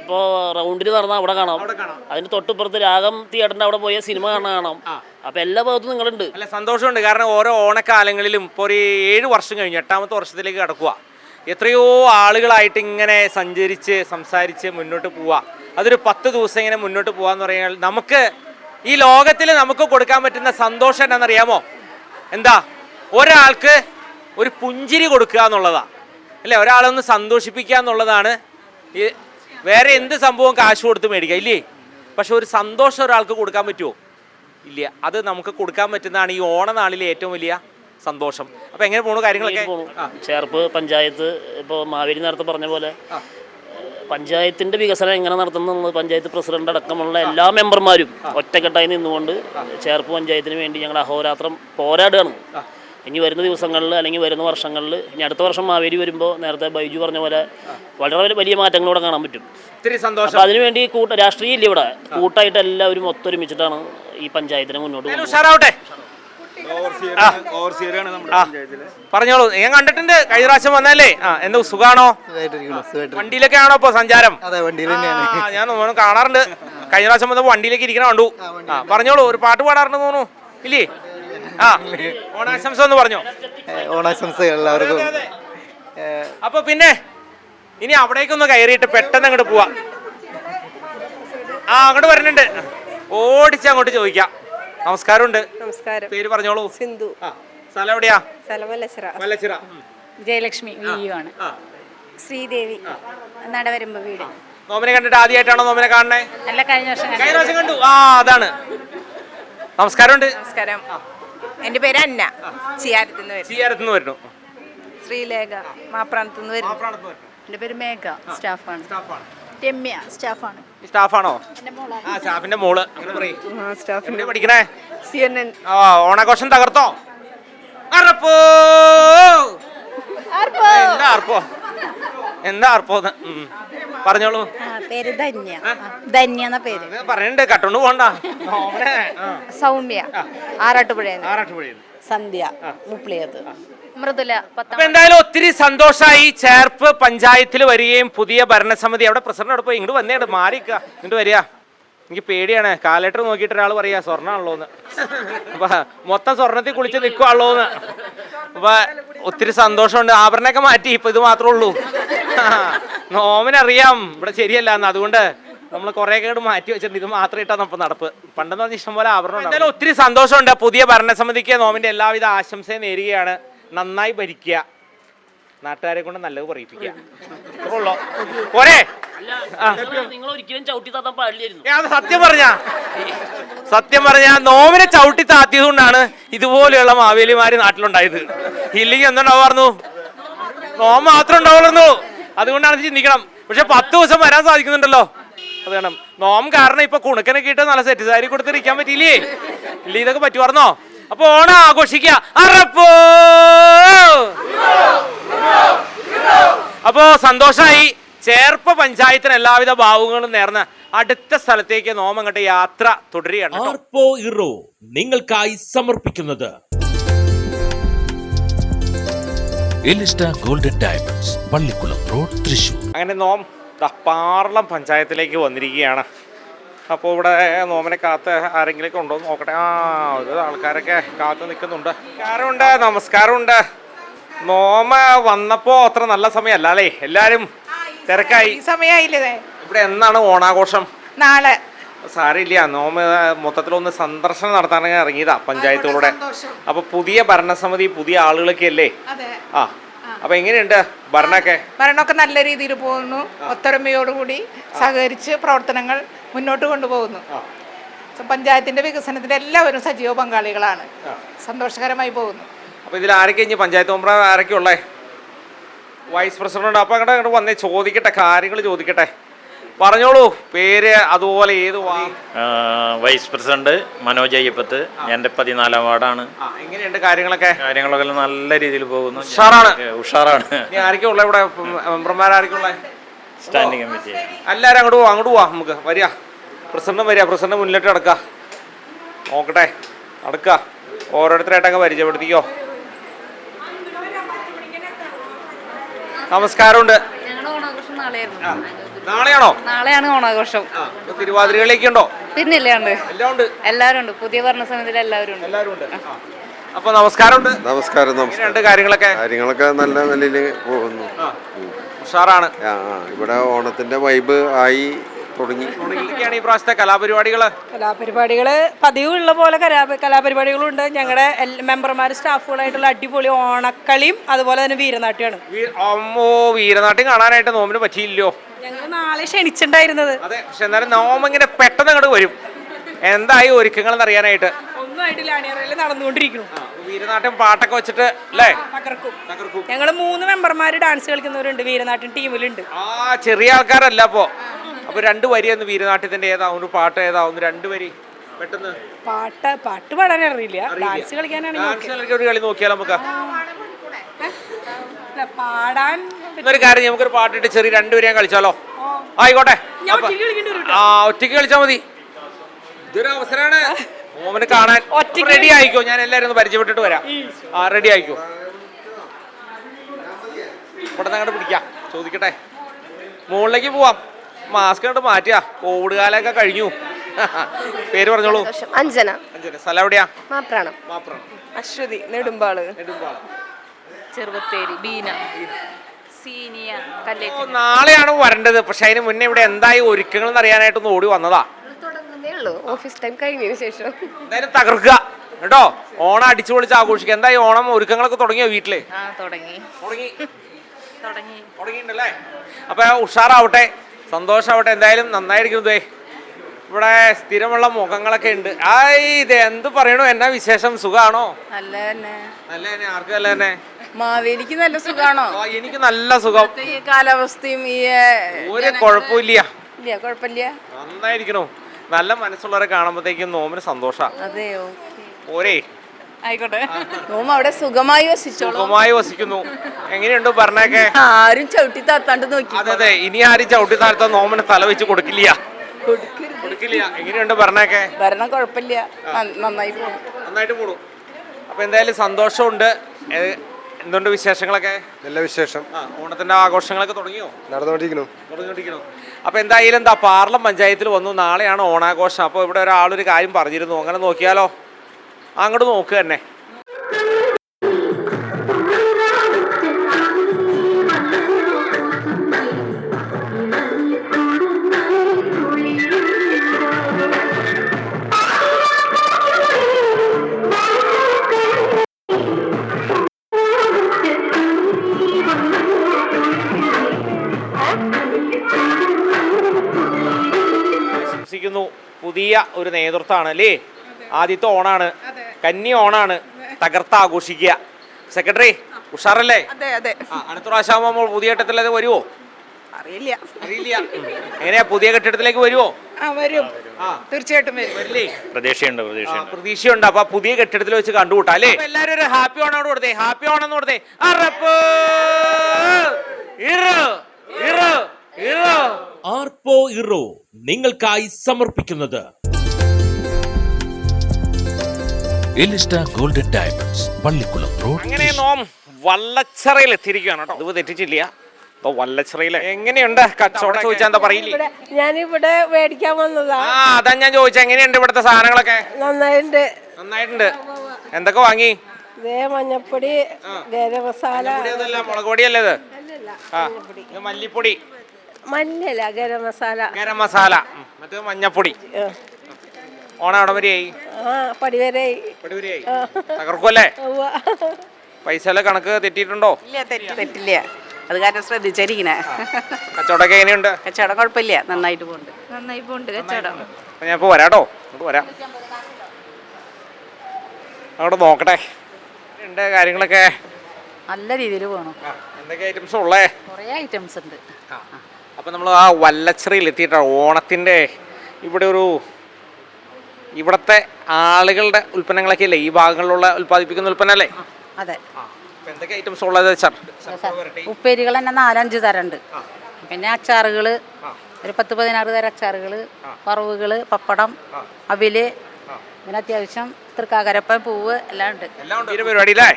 ഇപ്പോ റൗണ്ടിൽ നടന്നാൽ അവിടെ കാണാം. അതിന് തൊട്ടിപ്പുറത്ത് രാഗം തിയേറ്ററിന്റെ അവിടെ പോയ സിനിമ കാണാം. അപ്പൊ എല്ലാ ഭാഗത്തും നിങ്ങളുണ്ട്. അല്ല, സന്തോഷമുണ്ട്. കാരണം ഓരോ ഓണക്കാലങ്ങളിലും ഇപ്പോൾ ഒരു 7 വർഷം കഴിഞ്ഞു, 8ാമത്തെ വർഷത്തിലേക്ക് കടക്കുക. എത്രയോ ആളുകളായിട്ട് ഇങ്ങനെ സഞ്ചരിച്ച് സംസാരിച്ച് മുന്നോട്ട് പോവുക. അതൊരു 10 ദിവസം ഇങ്ങനെ മുന്നോട്ട് പോകാന്ന് പറഞ്ഞാൽ നമുക്ക് ഈ ലോകത്തിൽ നമുക്ക് കൊടുക്കാൻ പറ്റുന്ന സന്തോഷം എന്താണെന്നറിയാമോ? എന്താ? ഒരാൾക്ക് ഒരു പുഞ്ചിരി കൊടുക്കുക എന്നുള്ളതാണ് അല്ലേ? ഒരാളൊന്ന് സന്തോഷിപ്പിക്കുക എന്നുള്ളതാണ്. ഈ വേറെ എന്ത് സംഭവം കാശ് കൊടുത്ത് മേടിക്കുക ഇല്ലേ? പക്ഷെ ഒരു സന്തോഷം ഒരാൾക്ക് കൊടുക്കാൻ പറ്റുമോ? ഇല്ല. അത് നമുക്ക് കൊടുക്കാൻ പറ്റുന്നതാണ് ഈ ഓണനാളിലെ ഏറ്റവും വലിയ സന്തോഷം. അപ്പൊ എങ്ങനെ പോണു കാര്യങ്ങളൊക്കെ? ചേർപ്പ് പഞ്ചായത്ത് ഇപ്പോൾ മാവേലി നേരത്തെ പറഞ്ഞ പോലെ പഞ്ചായത്തിന്റെ വികസനം എങ്ങനെ നടത്തുന്നത് പഞ്ചായത്ത് പ്രസിഡന്റ് അടക്കമുള്ള എല്ലാ മെമ്പർമാരും ഒറ്റക്കെട്ടായി നിന്നുകൊണ്ട് ചേർപ്പ് പഞ്ചായത്തിന് വേണ്ടി ഞങ്ങൾ അഹോരാത്രം പോരാടുകയാണ്. ഇനി വരുന്ന ദിവസങ്ങളിൽ അല്ലെങ്കിൽ വരുന്ന വർഷങ്ങളിൽ, ഇനി അടുത്ത വർഷം മാവേലി വരുമ്പോൾ നേരത്തെ ബൈജു പറഞ്ഞ പോലെ വളരെ വലിയ മാറ്റങ്ങളോടെ കാണാൻ പറ്റും. സന്തോഷം. അതിനുവേണ്ടി രാഷ്ട്രീയം ഇല്ല ഇവിടെ. കൂട്ടായിട്ട് എല്ലാവരും ഒത്തൊരുമിച്ചിട്ടാണ് ഈ പഞ്ചായത്തിനെ മുന്നോട്ട് പോകുന്നത്. പറഞ്ഞോളൂ. ഞാൻ കണ്ടിട്ടുണ്ട് കഴിഞ്ഞ പ്രാവശ്യം വന്നല്ലേ. എന്താ സുഖാണോ? വണ്ടിയിലൊക്കെ ആണോ ഇപ്പൊ സഞ്ചാരം? ഞാൻ കാണാറുണ്ട്. കഴിഞ്ഞ പ്രാവശ്യം വന്നപ്പോ വണ്ടിയിലേക്ക് ഇരിക്കണ കണ്ടു. പറഞ്ഞോളൂ. ഒരു പാട്ട് പാടാറുണ്ട് തോന്നുന്നു ഇല്ലേ? ഓണാശംസ ഒന്ന് പറഞ്ഞോ. ഓണാശംസകൾ എല്ലാവർക്കും. അപ്പൊ പിന്നെ ഇനി അവിടേക്കൊന്ന് കയറിയിട്ട് പെട്ടെന്ന് അങ്ങോട്ട് പോവാ. അങ്ങോട്ട് വരുന്നുണ്ട്. ഓടിച്ച് അങ്ങോട്ട് ചോദിക്കാം. നമസ്കാരമുണ്ട്. നമസ്കാരം. പേര് പറഞ്ഞോളൂ. സിന്ധു. സ്ഥലം എവിടെയാ? സ്ഥലം വല്ലച്ചിറ. ജയലക്ഷ്മി ആണ്. ശ്രീദേവി, നടവരുമ്പ വീട്. നോമിനെ കണ്ടിട്ട് ആദ്യമായിട്ടാണോ നോമിനെ കാണണേ? അല്ല, കഴിഞ്ഞ വർഷം കണ്ടു. അതാണ്. നമസ്കാരമുണ്ട്. നമസ്കാരം. എന്റെ പേര് അന്ന. ചിയാരത്തുനിന്ന് വരുന്നു. ശ്രീലേഖ മാപ്രാണത്ത് നിന്ന് വരുന്നു. എൻ്റെ പേര് മേഘ, സ്റ്റാഫാണ്. രമ്യ, സ്റ്റാഫാണ്. സ്റ്റാഫാണോ? ആ, സ്റ്റാഫിന്റെ മോള്. അങ്ങനെ പറയും. പഠിക്കണേ? CNN. ഓണാഘോഷം തകർത്തോ? എന്താ അർപ്പോ? പറഞ്ഞോളൂ. പേര് ധന്യ. ധന്യ എന്ന പേര് പറയണ്ട്, കട്ടോണ്ട് പോണ്ട. സൗമ്യ, ആറാട്ടുപുഴ. സന്ധ്യ, മുപ്ലിയത്. മൃദുല. അപ്പൊ എന്തായാലും ഒത്തിരി സന്തോഷമായി. ചേർപ്പ് പഞ്ചായത്തിൽ വരികയും പുതിയ ഭരണസമിതി അവിടെ പ്രസിഡന്റ് പോയി ഇങ്ങോട്ട് വന്നേണ്ട് മാറിക്ക ഇങ്ങോട്ട് വരിക. എനിക്ക് പേടിയാണ്, കാലറ്റർ നോക്കിയിട്ട് ഒരാൾ പറയാ സ്വർണ്ണമാണല്ലോന്ന്. അപ്പൊ മൊത്തം സ്വർണ്ണത്തിൽ കുളിച്ച് നിൽക്കുവാണല്ലോന്ന്. അപ്പൊ ഒത്തിരി സന്തോഷമുണ്ട്. ആഭരണമൊക്കെ മാറ്റി, ഇപ്പൊ ഇത് മാത്രമേ ഉള്ളൂ. നോമിനറിയാം ഇവിടെ ശരിയല്ല, അതുകൊണ്ട് നമ്മൾ കുറെ കേട് മാറ്റി വെച്ചിട്ടുണ്ട്. ഇത് മാത്രം ഇട്ടാ നമുക്ക് നടപ്പ്. പണ്ടെന്ന് പറഞ്ഞ ഇഷ്ടംപോലെ ആഭരണം. എന്തായാലും ഒത്തിരി സന്തോഷമുണ്ട്. പുതിയ ഭരണസമിതിക്ക് നോമിന്റെ എല്ലാവിധ ആശംസയും നേരുകയാണ്. നന്നായി ഭരിക്കുക, നാട്ടുകാരെ കൊണ്ട് നല്ലത് പറയിപ്പിക്കുക. പോരെ? നിങ്ങൾ ഒരിക്കലും ചവിട്ടി താത്താൻ പാടില്ലായിരുന്നു. സത്യം പറഞ്ഞ നോമിനെ ചവിട്ടി താത്തിയത് കൊണ്ടാണ് ഇതുപോലെയുള്ള മാവേലിമാര് നാട്ടിലുണ്ടായത്. ഇല്ലെങ്കിൽ എന്തുണ്ടാവായിരുന്നു? നോം മാത്രം ഉണ്ടാവുള്ളൂ. അതുകൊണ്ടാണ് ചിന്തിക്കണം. പക്ഷെ 10 ദിവസം വരാൻ സാധിക്കുന്നുണ്ടല്ലോ. അത് വേണം. നോം കാരണം ഇപ്പൊ കുണുക്കനൊക്കെ ഇട്ട് നല്ല സെറ്റ് സാരി കൊടുത്തിരിക്കാൻ പറ്റിയില്ലേ? ഇല്ല, ഇതൊക്കെ പറ്റുമായിരുന്നോ? അപ്പൊ ഓണം ആഘോഷിക്കുക. അപ്പോ സന്തോഷമായി. ചേർപ്പ് പഞ്ചായത്തിന് എല്ലാവിധ ഭാവുകളും നേർന്ന് അടുത്ത സ്ഥലത്തേക്ക് നോമങ്ങട്ട് യാത്ര തുടരുകയാണ്. ആർപ്പോ ഇറോ നിങ്ങൾക്കായി സമർപ്പിക്കുന്നത് എലിസ്റ്റ golden diamonds, Pallikkulam road, Thrissur. അങ്ങനെ നോം പാർലം പഞ്ചായത്തിലേക്ക് വന്നിരിക്കുകയാണ്. അപ്പോൾ ഇവിടെ നോമിനെ കാത്ത് ആരെങ്കിലൊക്കെ ഉണ്ടോ എന്ന് നോക്കട്ടെ. ഒരു ആൾക്കാരൊക്കെ കാത്ത് നിൽക്കുന്നുണ്ട്. നമസ്കാരമുണ്ട്. നോമ വന്നപ്പോ അത്ര നല്ല സമയമല്ല അല്ലേ? എല്ലാരും തിരക്കായി. സമയമായില്ലേ? ഇവിടെ എന്നാണ് ഓണാഘോഷം? നാളെ. സാരില്ല, നോമ മൊത്തത്തിലൊന്ന് സന്ദർശനം നടത്താനൊക്കെ ഇറങ്ങിയതാ പഞ്ചായത്തുകളുടെ. അപ്പൊ പുതിയ ഭരണസമിതി, പുതിയ ആളുകളൊക്കെ അല്ലേ? അപ്പൊ എങ്ങനെയുണ്ട് ഭരണമൊക്കെ? നല്ല രീതിയിൽ പോകുന്നു. ഒത്തൊരുമയോടുകൂടി സഹകരിച്ച് പ്രവർത്തനങ്ങൾ മുന്നോട്ട് കൊണ്ടുപോകുന്നു. പഞ്ചായത്തിന്റെ വികസനത്തിൽ എല്ലാവരും സജീവ പങ്കാളികളാണ്. സന്തോഷകരമായി പോകുന്നു. അപ്പൊ ഇതിൽ ആരൊക്കെ ഇനി പഞ്ചായത്ത് മെമ്പർ ആരൊക്കെ ഉള്ളേ? Vice president. അപ്പൊ അങ്ങോട്ട് വന്നേ ചോദിക്കട്ടെ, കാര്യങ്ങൾ ചോദിക്കട്ടെ. പറഞ്ഞോളൂ, പേര് അതുപോലെ ഏത്? Vice president Manoj Ayyappath. എൻ്റെ 14ാം വാർഡാണ്. എങ്ങനെയുണ്ട് കാര്യങ്ങളൊക്കെ? കാര്യങ്ങളൊക്കെ നല്ല രീതിയിൽ പോകുന്നു. ഉഷാറാണ്. ആരൊക്കെ ഉള്ള ഇവിടെ മെമ്പർമാരൊക്കെ ഉള്ള? Standing committee. എല്ലാവരും അങ്ങോട്ട് പോവാ. നമുക്ക് വരിക. പ്രസിഡന്റ് മുന്നിലിട്ട് നടക്കുക. നോക്കട്ടെ, നടക്കുക. ഓരോരുത്തരായിട്ടൊക്കെ പരിചയപ്പെടുത്തിക്കോ. നമസ്കാരമുണ്ട്. നാളെയാണോ? നാളെയാണ് ഓണാഘോഷം. തിരുവാതിരകളിലേക്ക് ഉണ്ടോ? പിന്നില്ലാണ്ട് എല്ലാവരും ഉണ്ട്. പുതിയ ഭരണസമിതിയിൽ എല്ലാവരും ഉണ്ട്. അപ്പൊ നമസ്കാരമുണ്ട്. നമസ്കാരം. കാര്യങ്ങളൊക്കെ നല്ല നിലയിൽ പോകുന്നു. ഉഷാറാണ്. ഇവിടെ ഓണത്തിന്റെ വൈബ് ആയി തുടങ്ങി. ഈ പ്രാവശ്യത്തെ കലാപരിപാടികള് പതിവുള്ള പോലെ കലാപരിപാടികളുണ്ട്. ഞങ്ങളുടെ മെമ്പർമാർ സ്റ്റാഫുകളായിട്ടുള്ള അടിപൊളി ഓണക്കളിയും അതുപോലെ തന്നെ വീരനാട്യമാണ്. വീരനാട്യം കാണാനായിട്ട് നോമിന് പറ്റിയില്ലോ? ഞങ്ങൾ നാളെ ക്ഷണിച്ചിട്ടുണ്ടായിരുന്നത്. അതെ, പക്ഷെ എന്നാലും നോം ഇങ്ങനെ പെട്ടെന്ന് അങ്ങോട്ട് വരും. എന്തായി ഒരുക്കങ്ങൾ അറിയാനായിട്ട്? ഒന്നും ആയിട്ടില്ല, അണിയറയിൽ നടന്നുകൊണ്ടിരിക്കുന്നു. വീരനാട്യം പാട്ടൊക്കെ വെച്ചിട്ട് അല്ലേ? തകർക്കും. ഞങ്ങൾ 3 മെമ്പർമാർ ഡാൻസ് കളിക്കുന്നവരുണ്ട്, വീരനാട്യം ടീമിലുണ്ട്. ചെറിയ ആൾക്കാരല്ല. അപ്പൊ 2 വരി ഒന്ന് വീരനാട്യത്തിന്റെ ഏതാവും, പാട്ട് ഏതാവും? 2 വരി പെട്ടെന്ന്. പാട്ട് പാടാൻ അറിയില്ല, ഡാൻസ് കളിക്കാനാണ്. ഒരു കളി നോക്കിയാലോ നമുക്ക്? പാടാൻ ഒരു കാര്യം, നമുക്കൊരു പാട്ടിട്ട് ചെറിയ 2 വരി ഞാൻ കളിച്ചാലോ? ആയിക്കോട്ടെ. ഒറ്റയ്ക്ക് കളിച്ചാൽ മതി. ഇതൊരു അവസരമാണ് ഓമന് കാണാൻ. റെഡി ആയിക്കോ, ഞാൻ എല്ലാവരും ഒന്ന് പരിചയപ്പെട്ടിട്ട് വരാം. റെഡി ആയിക്കോ. ഇവിടെ നിന്ന് അങ്ങോട്ട് പിടിക്കാം. ചോദിക്കട്ടെ, മുകളിലേക്ക് പോവാം. മാസ്ക് കണ്ട് മാറ്റിയാ, കോവിഡ് കാലമൊക്കെ കഴിഞ്ഞു. പേര് പറഞ്ഞോളൂ. അഞ്ജന. സ്ഥലം എവിടെയാ? മാപ്രാണം. അശ്വതി. നെടുമ്പാള്. ചെറുപ്പത്തേരി. ബീന. സീനിയ. നാളെയാണ് വരേണ്ടത്. പക്ഷെ അതിന് മുന്നേ ഇവിടെ എന്തായി ഒരുക്കങ്ങൾ അറിയാനായിട്ടൊന്ന് ഓടി വന്നതാ. ഓഫീസ് ടൈം കഴിഞ്ഞതിന് ശേഷം എന്തായാലും തകർക്കുക കേട്ടോ. ഓണം അടിച്ചു പൊളിച്ച് ആഘോഷിക്കുക. എന്തായി ഓണം ഒരുക്കങ്ങളൊക്കെ തുടങ്ങിയോ വീട്ടില്? തുടങ്ങിയിട്ടുണ്ടല്ലേ? അപ്പൊ ഉഷാറാവട്ടെ, സന്തോഷാവട്ടെ. എന്തായാലും നന്നായിരിക്കുന്നതേ. ഇവിടെ സ്ഥിരമുള്ള മുഖങ്ങളൊക്കെ ഉണ്ട്. ഇത് എന്ത് പറയണു? എന്നാ വിശേഷം? സുഖാണോ? നല്ല തന്നെ. ആർക്കും നല്ല തന്നെ. മാവേലിക്ക് നല്ല സുഖാണോ? എനിക്ക് നല്ല സുഖം. ഈ കാലാവസ്ഥയും ഈ ഒരു കുഴപ്പമില്ല. ഇല്ല, കുഴപ്പമില്ല. നന്നായിരിക്കണോ? നല്ല മനസ്സുള്ളവരെ കാണുമ്പോഴത്തേക്കും നോമിന് സന്തോഷാ. അതെയോ? ഓരേ ആയിക്കോട്ടെ. നോം അവിടെ സുഖമായി വസിച്ചോളൂ. സുഖമായി വസിക്കുന്നു. എങ്ങനെയുണ്ട് പറഞ്ഞേക്കെ? ആരും ചവിട്ടി താത്താണ്ട് നോക്കി. അതെ, ഇനി ആരും ചവിട്ടി താഴ്ത്താൻ നോമിന് തല വെച്ച് കൊടുക്കില്ല. എങ്ങനെയുണ്ട് പറഞ്ഞേക്കെ? ഭരണം കുഴപ്പമില്ല, നന്നായി പോകും. നന്നായിട്ട് പോടും. അപ്പൊ എന്തായാലും സന്തോഷമുണ്ട്. എന്തുണ്ട് വിശേഷങ്ങളൊക്കെ? നല്ല വിശേഷം. ഓണത്തിന്റെ ആഘോഷങ്ങളൊക്കെ തുടങ്ങിയോ? നടന്നുകൊണ്ടിരിക്കുന്നു. അപ്പൊ എന്തായാലും പാർലം പഞ്ചായത്തിൽ വന്നു. നാളെയാണ് ഓണാഘോഷം. അപ്പോൾ ഇവിടെ ഒരാളൊരു കാര്യം പറഞ്ഞിരുന്നു. അങ്ങനെ നോക്കിയാലോ? അങ്ങോട്ട് നോക്കുക തന്നെ. പുതിയ ഒരു നേതൃത്വമാണ് അല്ലേ? ആദ്യത്തെ ഓണാണ്, കന്നി ഓണാണ്, തകർത്ത് ആഘോഷിക്കുക. സെക്രട്ടറി ഉഷാറല്ലേ? അടുത്ത പ്രാവശ്യം ആകുമ്പോൾ പുതിയ ഘട്ടത്തിലേക്ക് വരുമോ? അറിയില്ല. എങ്ങനെയാ, പുതിയ കെട്ടിടത്തിലേക്ക് വരുമോ? വരും, തീർച്ചയായിട്ടും വരില്ലേ? പ്രതീക്ഷയുണ്ട്. പ്രതീക്ഷയുണ്ട്. അപ്പൊ പുതിയ കെട്ടിടത്തിൽ വെച്ച് കണ്ടുകൂട്ടാ അല്ലേ? എല്ലാരും ഒരു ഹാപ്പി ഓണോട് കൊടുത്തേ. ഹാപ്പി ഓണം കൊടുത്തേ. ആർപ്പോ ഇറോ നിങ്ങൾക്കായി സമർപ്പിക്കുന്നത് എലിസ്റ്റ ഗോൾഡൻ ഡയമണ്ട്സ് പള്ളിക്കുളം റോഡ്. അങ്ങനെ നോം വല്ലച്ചിറയിൽ എത്തിയിരിക്കുകയാണ് കേട്ടോ. ഇത് തെറ്റിച്ചില്ല. അപ്പൊ വല്ലച്ചിറയില് എങ്ങനെയുണ്ട് കച്ചവടം ചോദിച്ചാൽ എന്താ പറയില്ലേ? ഞാനിവിടെ മേടിക്കാൻ വന്നതാ. അതാ ഞാൻ ചോദിച്ചത്. എങ്ങനെയുണ്ട് ഇവിടുത്തെ സാധനങ്ങളൊക്കെ? നന്നായിട്ടുണ്ട്. എന്തൊക്കെ വാങ്ങി? മഞ്ഞപ്പൊടി, ഗരം മസാല, മുളക് പൊടിയല്ലേ ഇത്? മല്ലിപ്പൊടി, മഞ്ഞല്ല, ഗരം മസാല, മറ്റേ മഞ്ഞപ്പൊടി. ഓണം എവിടെ വരെയായി? പടിവരെയായി. തകർക്കുമല്ലേ? പൈസ കണക്ക് തെറ്റിയിട്ടുണ്ടോ? ഇല്ല, തെറ്റില്ല. അത് കാരണം ശ്രദ്ധിച്ചിരിക്കണേ. കച്ചവടമൊക്കെ എങ്ങനെയുണ്ട്? കച്ചവടം കുഴപ്പമില്ല, നന്നായി പോകുന്നുണ്ട് കച്ചവടം. ഞാൻ ഇപ്പോൾ വരാട്ടോ, ഇങ്ങോട്ട് വരാം. അങ്ങോട്ട് നോക്കട്ടെ ഉണ്ട് കാര്യങ്ങളൊക്കെ. നല്ല രീതിയിൽ പോകണം. എന്തൊക്കെ ഐറ്റംസ് ഉള്ളേ? കുറേ ഐറ്റംസ് ഉണ്ട്. അപ്പം നമ്മൾ ആ വല്ലച്ചിറയിൽ എത്തിയിട്ടാണ്. ഓണത്തിൻ്റെ ഇവിടുത്തെ ആളുകളുടെ ഉൽപ്പന്നങ്ങളൊക്കെ അല്ലേ ഈ ഭാഗങ്ങളിലുള്ള ഉൽപ്പാദിപ്പിക്കുന്ന ഉൽപ്പന്നല്ലേ? അതെ. എന്തൊക്കെ ഐറ്റംസ് ഉള്ളത്? ഉപ്പേരികൾ തന്നെ 4-5 തരമുണ്ട്. പിന്നെ അച്ചാറുകൾ, ഒരു 10-16 തരം അച്ചാറുകൾ, വറവുകൾ, പപ്പടം, അവില്, പിന്നെ അത്യാവശ്യം തൃക്കാക്കരപ്പൻ, പൂവ് എല്ലാം ഉണ്ട്. പരിപാടി അല്ലേ?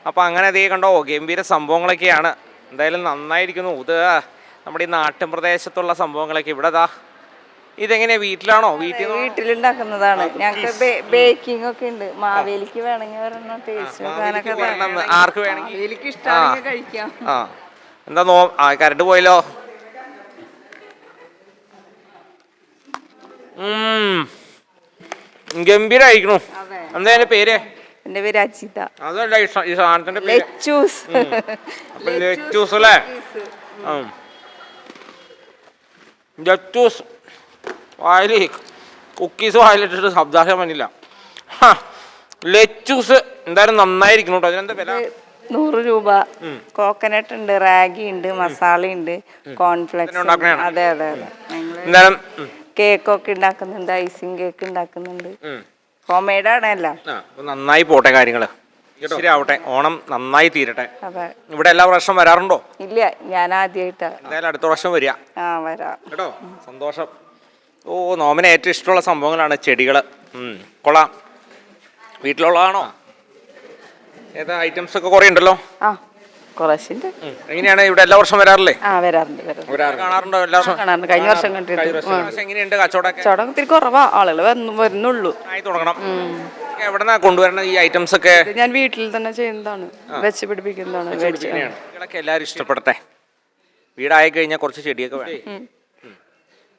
അപ്പം അങ്ങനെ അതേ കണ്ടോ, ഗംഭീര സംഭവങ്ങളൊക്കെയാണ്. എന്തായാലും നന്നായിരിക്കുന്നു. ഇത് നമ്മുടെ ഈ നാട്ടിൻ പ്രദേശത്തുള്ള സംഭവങ്ങളൊക്കെ. ഇവിടെ ഇതെങ്ങനെയാ, വീട്ടിലാണോ? വീട്ടിലുണ്ടാക്കുന്നതാണ്. ഞങ്ങൾക്ക് ബേക്കിംഗ് ഒക്കെ ഉണ്ട്. മാവേലിക്ക് വേണമെങ്കിൽ ഒരെണ്ണം ടേസ്റ്റ് നോക്കാനൊക്കെ. ആർക്ക് വേണമെങ്കിൽ മാവേലിക്ക് ഇഷ്ടമാണെങ്കിൽ കഴിക്കാം. എന്താ കരണ്ട് പോയല്ലോ. ഗംഭീരായിരിക്കണു. എന്താ അതിന്റെ പേര്? എന്റെ പേര് അജിത. അതല്ല ഈ സാധനത്തിന്റെ പേര്? ലെച്ചൂസ്. ലെച്ചൂസ് അല്ലേ? ലെച്ചൂസ് വായിൽ കുക്കീസ് വായിലിട്ടിട്ട് ശബ്ദാശം പറ്റില്ല. ലെച്ചൂസ് എന്തായാലും നന്നായിരിക്കണം കേട്ടോ. അതിനെന്താ വില? 100 രൂപ. കോക്കനട്ട് ഉണ്ട്, റാഗി ഉണ്ട്, മസാല ഉണ്ട്, കോൺഫ്ലെക്സ്. അതെ. എന്തായാലും കേക്കൊക്കെ ഉണ്ടാക്കുന്നുണ്ട്, ഐസിങ് കേക്ക് ഉണ്ടാക്കുന്നുണ്ട്. ഹോം മെയ്ഡ് ആണ് എല്ലാം. നന്നായി പോട്ടെ കാര്യങ്ങള്. ശരിയാവട്ടെ. ഓണം നന്നായി തീരട്ടെ. ഇവിടെ എല്ലാ വർഷം വരാറുണ്ടോ? ഇല്ല, ഞാൻ ആദ്യമായിട്ടാ. എന്തായാലും അടുത്ത വർഷം വരിക. വരാം കേട്ടോ. സന്തോഷം. നോമിന് ഏറ്റവും ഇഷ്ടമുള്ള സംഭവങ്ങളാണ് ചെടികള്. കൊള്ളാം. വീട്ടിലുള്ളതാണോ? ഏതാ ഐറ്റംസ് ഒക്കെ കുറെ ഉണ്ടല്ലോ. എങ്ങനെയാണ് ഇവിടെ എല്ലാ വർഷം വരാറില്ലേ? വരാറുണ്ട്. കാണാറുണ്ടോ? എല്ലാ വർഷം കാണാറുണ്ട്. കഴിഞ്ഞ വർഷം കണ്ടിട്ടുണ്ട്. എങ്ങനെയുണ്ട് കച്ചവടം? കച്ചവടം ഇത്തിരി കുറവാ, ആളുകൾ വരുന്നുള്ളൂ. ആയി തുടങ്ങണം. എവിടെന്നാ കൊണ്ടുവരണ ഈ ഐറ്റംസ് ഒക്കെ? ഞാൻ വീട്ടിൽ തന്നെ ചെയ്യുന്നതാണ്, വെച്ച് പിടിപ്പിക്കുന്നതാണ്. ചെടികളൊക്കെ എല്ലാവരും ഇഷ്ടപ്പെടട്ടെ. വീടായി കഴിഞ്ഞാൽ കുറച്ച് ചെടിയൊക്കെ വേണം.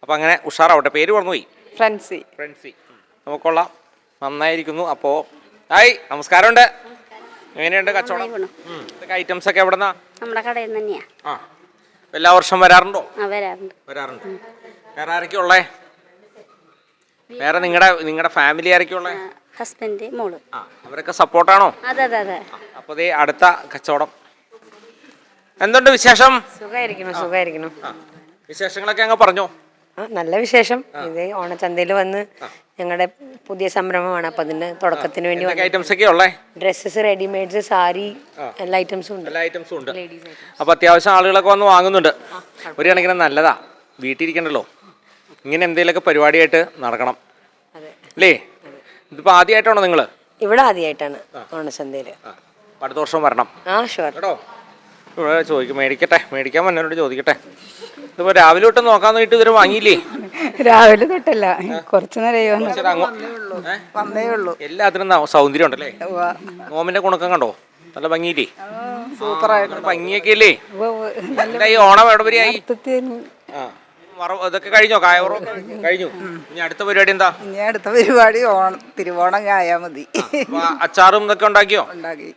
അപ്പൊ അങ്ങനെ ഉഷാറാവട്ടെ. പേര് പറഞ്ഞുപോയി. ഫ്രൻസി. നമുക്കൊള്ളാം. നന്നായിരിക്കുന്നു. അപ്പോ നമസ്കാരമുണ്ട്. എങ്ങനെയുണ്ട് കച്ചവടം? ഐറ്റംസ് ഒക്കെ എവിടെന്നാ? നമ്മുടെ കടയിൽ നിന്ന് തന്നെയാ. എല്ലാ വർഷം വരാറുണ്ടോ? വരാറുണ്ട്. വേറെ ആരൊക്കെ ഉള്ളേ? വേറെ നിങ്ങളുടെ ഫാമിലി ആരൊക്കെ ഉള്ളേ? ഹസ്ബൻഡ് മോള്. അവരൊക്കെ സപ്പോർട്ടാണോ? അതെ അതെ അതെ. അപ്പോൾ ദേ അടുത്ത കച്ചവടം. എന്തുണ്ട് വിശേഷം? സുഖമായിരിക്കണം. വിശേഷങ്ങളൊക്കെ അങ്ങ് പറഞ്ഞോ. നല്ല വിശേഷം. ഇത് ഓണച്ചന്തയിൽ വന്ന് ഞങ്ങളുടെ പുതിയ സംരംഭമാണ്. അപ്പം അതിൻ്റെ തുടക്കത്തിന് വേണ്ടി ഐറ്റംസ് ഒക്കെ ഉള്ളേ? ഡ്രസ്സസ്, റെഡിമെയ്ഡ്സ്, സാരി, എല്ലാ ഐറ്റംസും ഉണ്ട്. അപ്പോൾ അത്യാവശ്യം ആളുകളൊക്കെ വന്ന് വാങ്ങുന്നുണ്ട്. ഒരു കണക്കിന് നല്ലതാ, വീട്ടിലിരിക്കണ്ടല്ലോ, ഇങ്ങനെ എന്തെങ്കിലുമൊക്കെ പരിപാടിയായിട്ട് നടക്കണം അല്ലേ? ഇതിപ്പോൾ ആദ്യമായിട്ടാണോ നിങ്ങൾ ഇവിടെ? ആദ്യമായിട്ടാണ് ഓണച്ചന്തയിൽ. അടുത്ത വർഷം വരണം കേട്ടോ. ഇവിടെ മേടിക്കാൻ വന്നവരോട് ചോദിക്കട്ടെ. ഇതിപ്പോൾ രാവിലെ തൊട്ട് നോക്കാൻ നോക്കിയിട്ട് ഇതുവരെ വാങ്ങിയില്ലേ? രാവിലെ തൊട്ടല്ല, കുറച്ച് നേരം വന്നേ ഉള്ളൂ. എല്ലാത്തിനും സൗന്ദര്യം ഉണ്ടല്ലേ? നോമിന്റെ ഗുണക്കം കണ്ടോ? നല്ല ഭംഗിയില്ലേ? സൂപ്പറായിട്ട് ഭംഗിയൊക്കെ അല്ലേ? ഈ ഓണം എവിടെ വരെയായി? ഇതൊക്കെ കഴിഞ്ഞോ? കായവറോ കഴിഞ്ഞു. ഇനി അടുത്ത പരിപാടി എന്താ? ഇനി അടുത്ത പരിപാടി തിരുവോണം ആയാ മതി. അച്ചാറും ഇതൊക്കെ ഉണ്ടാക്കിയോ? ഉണ്ടാക്കി.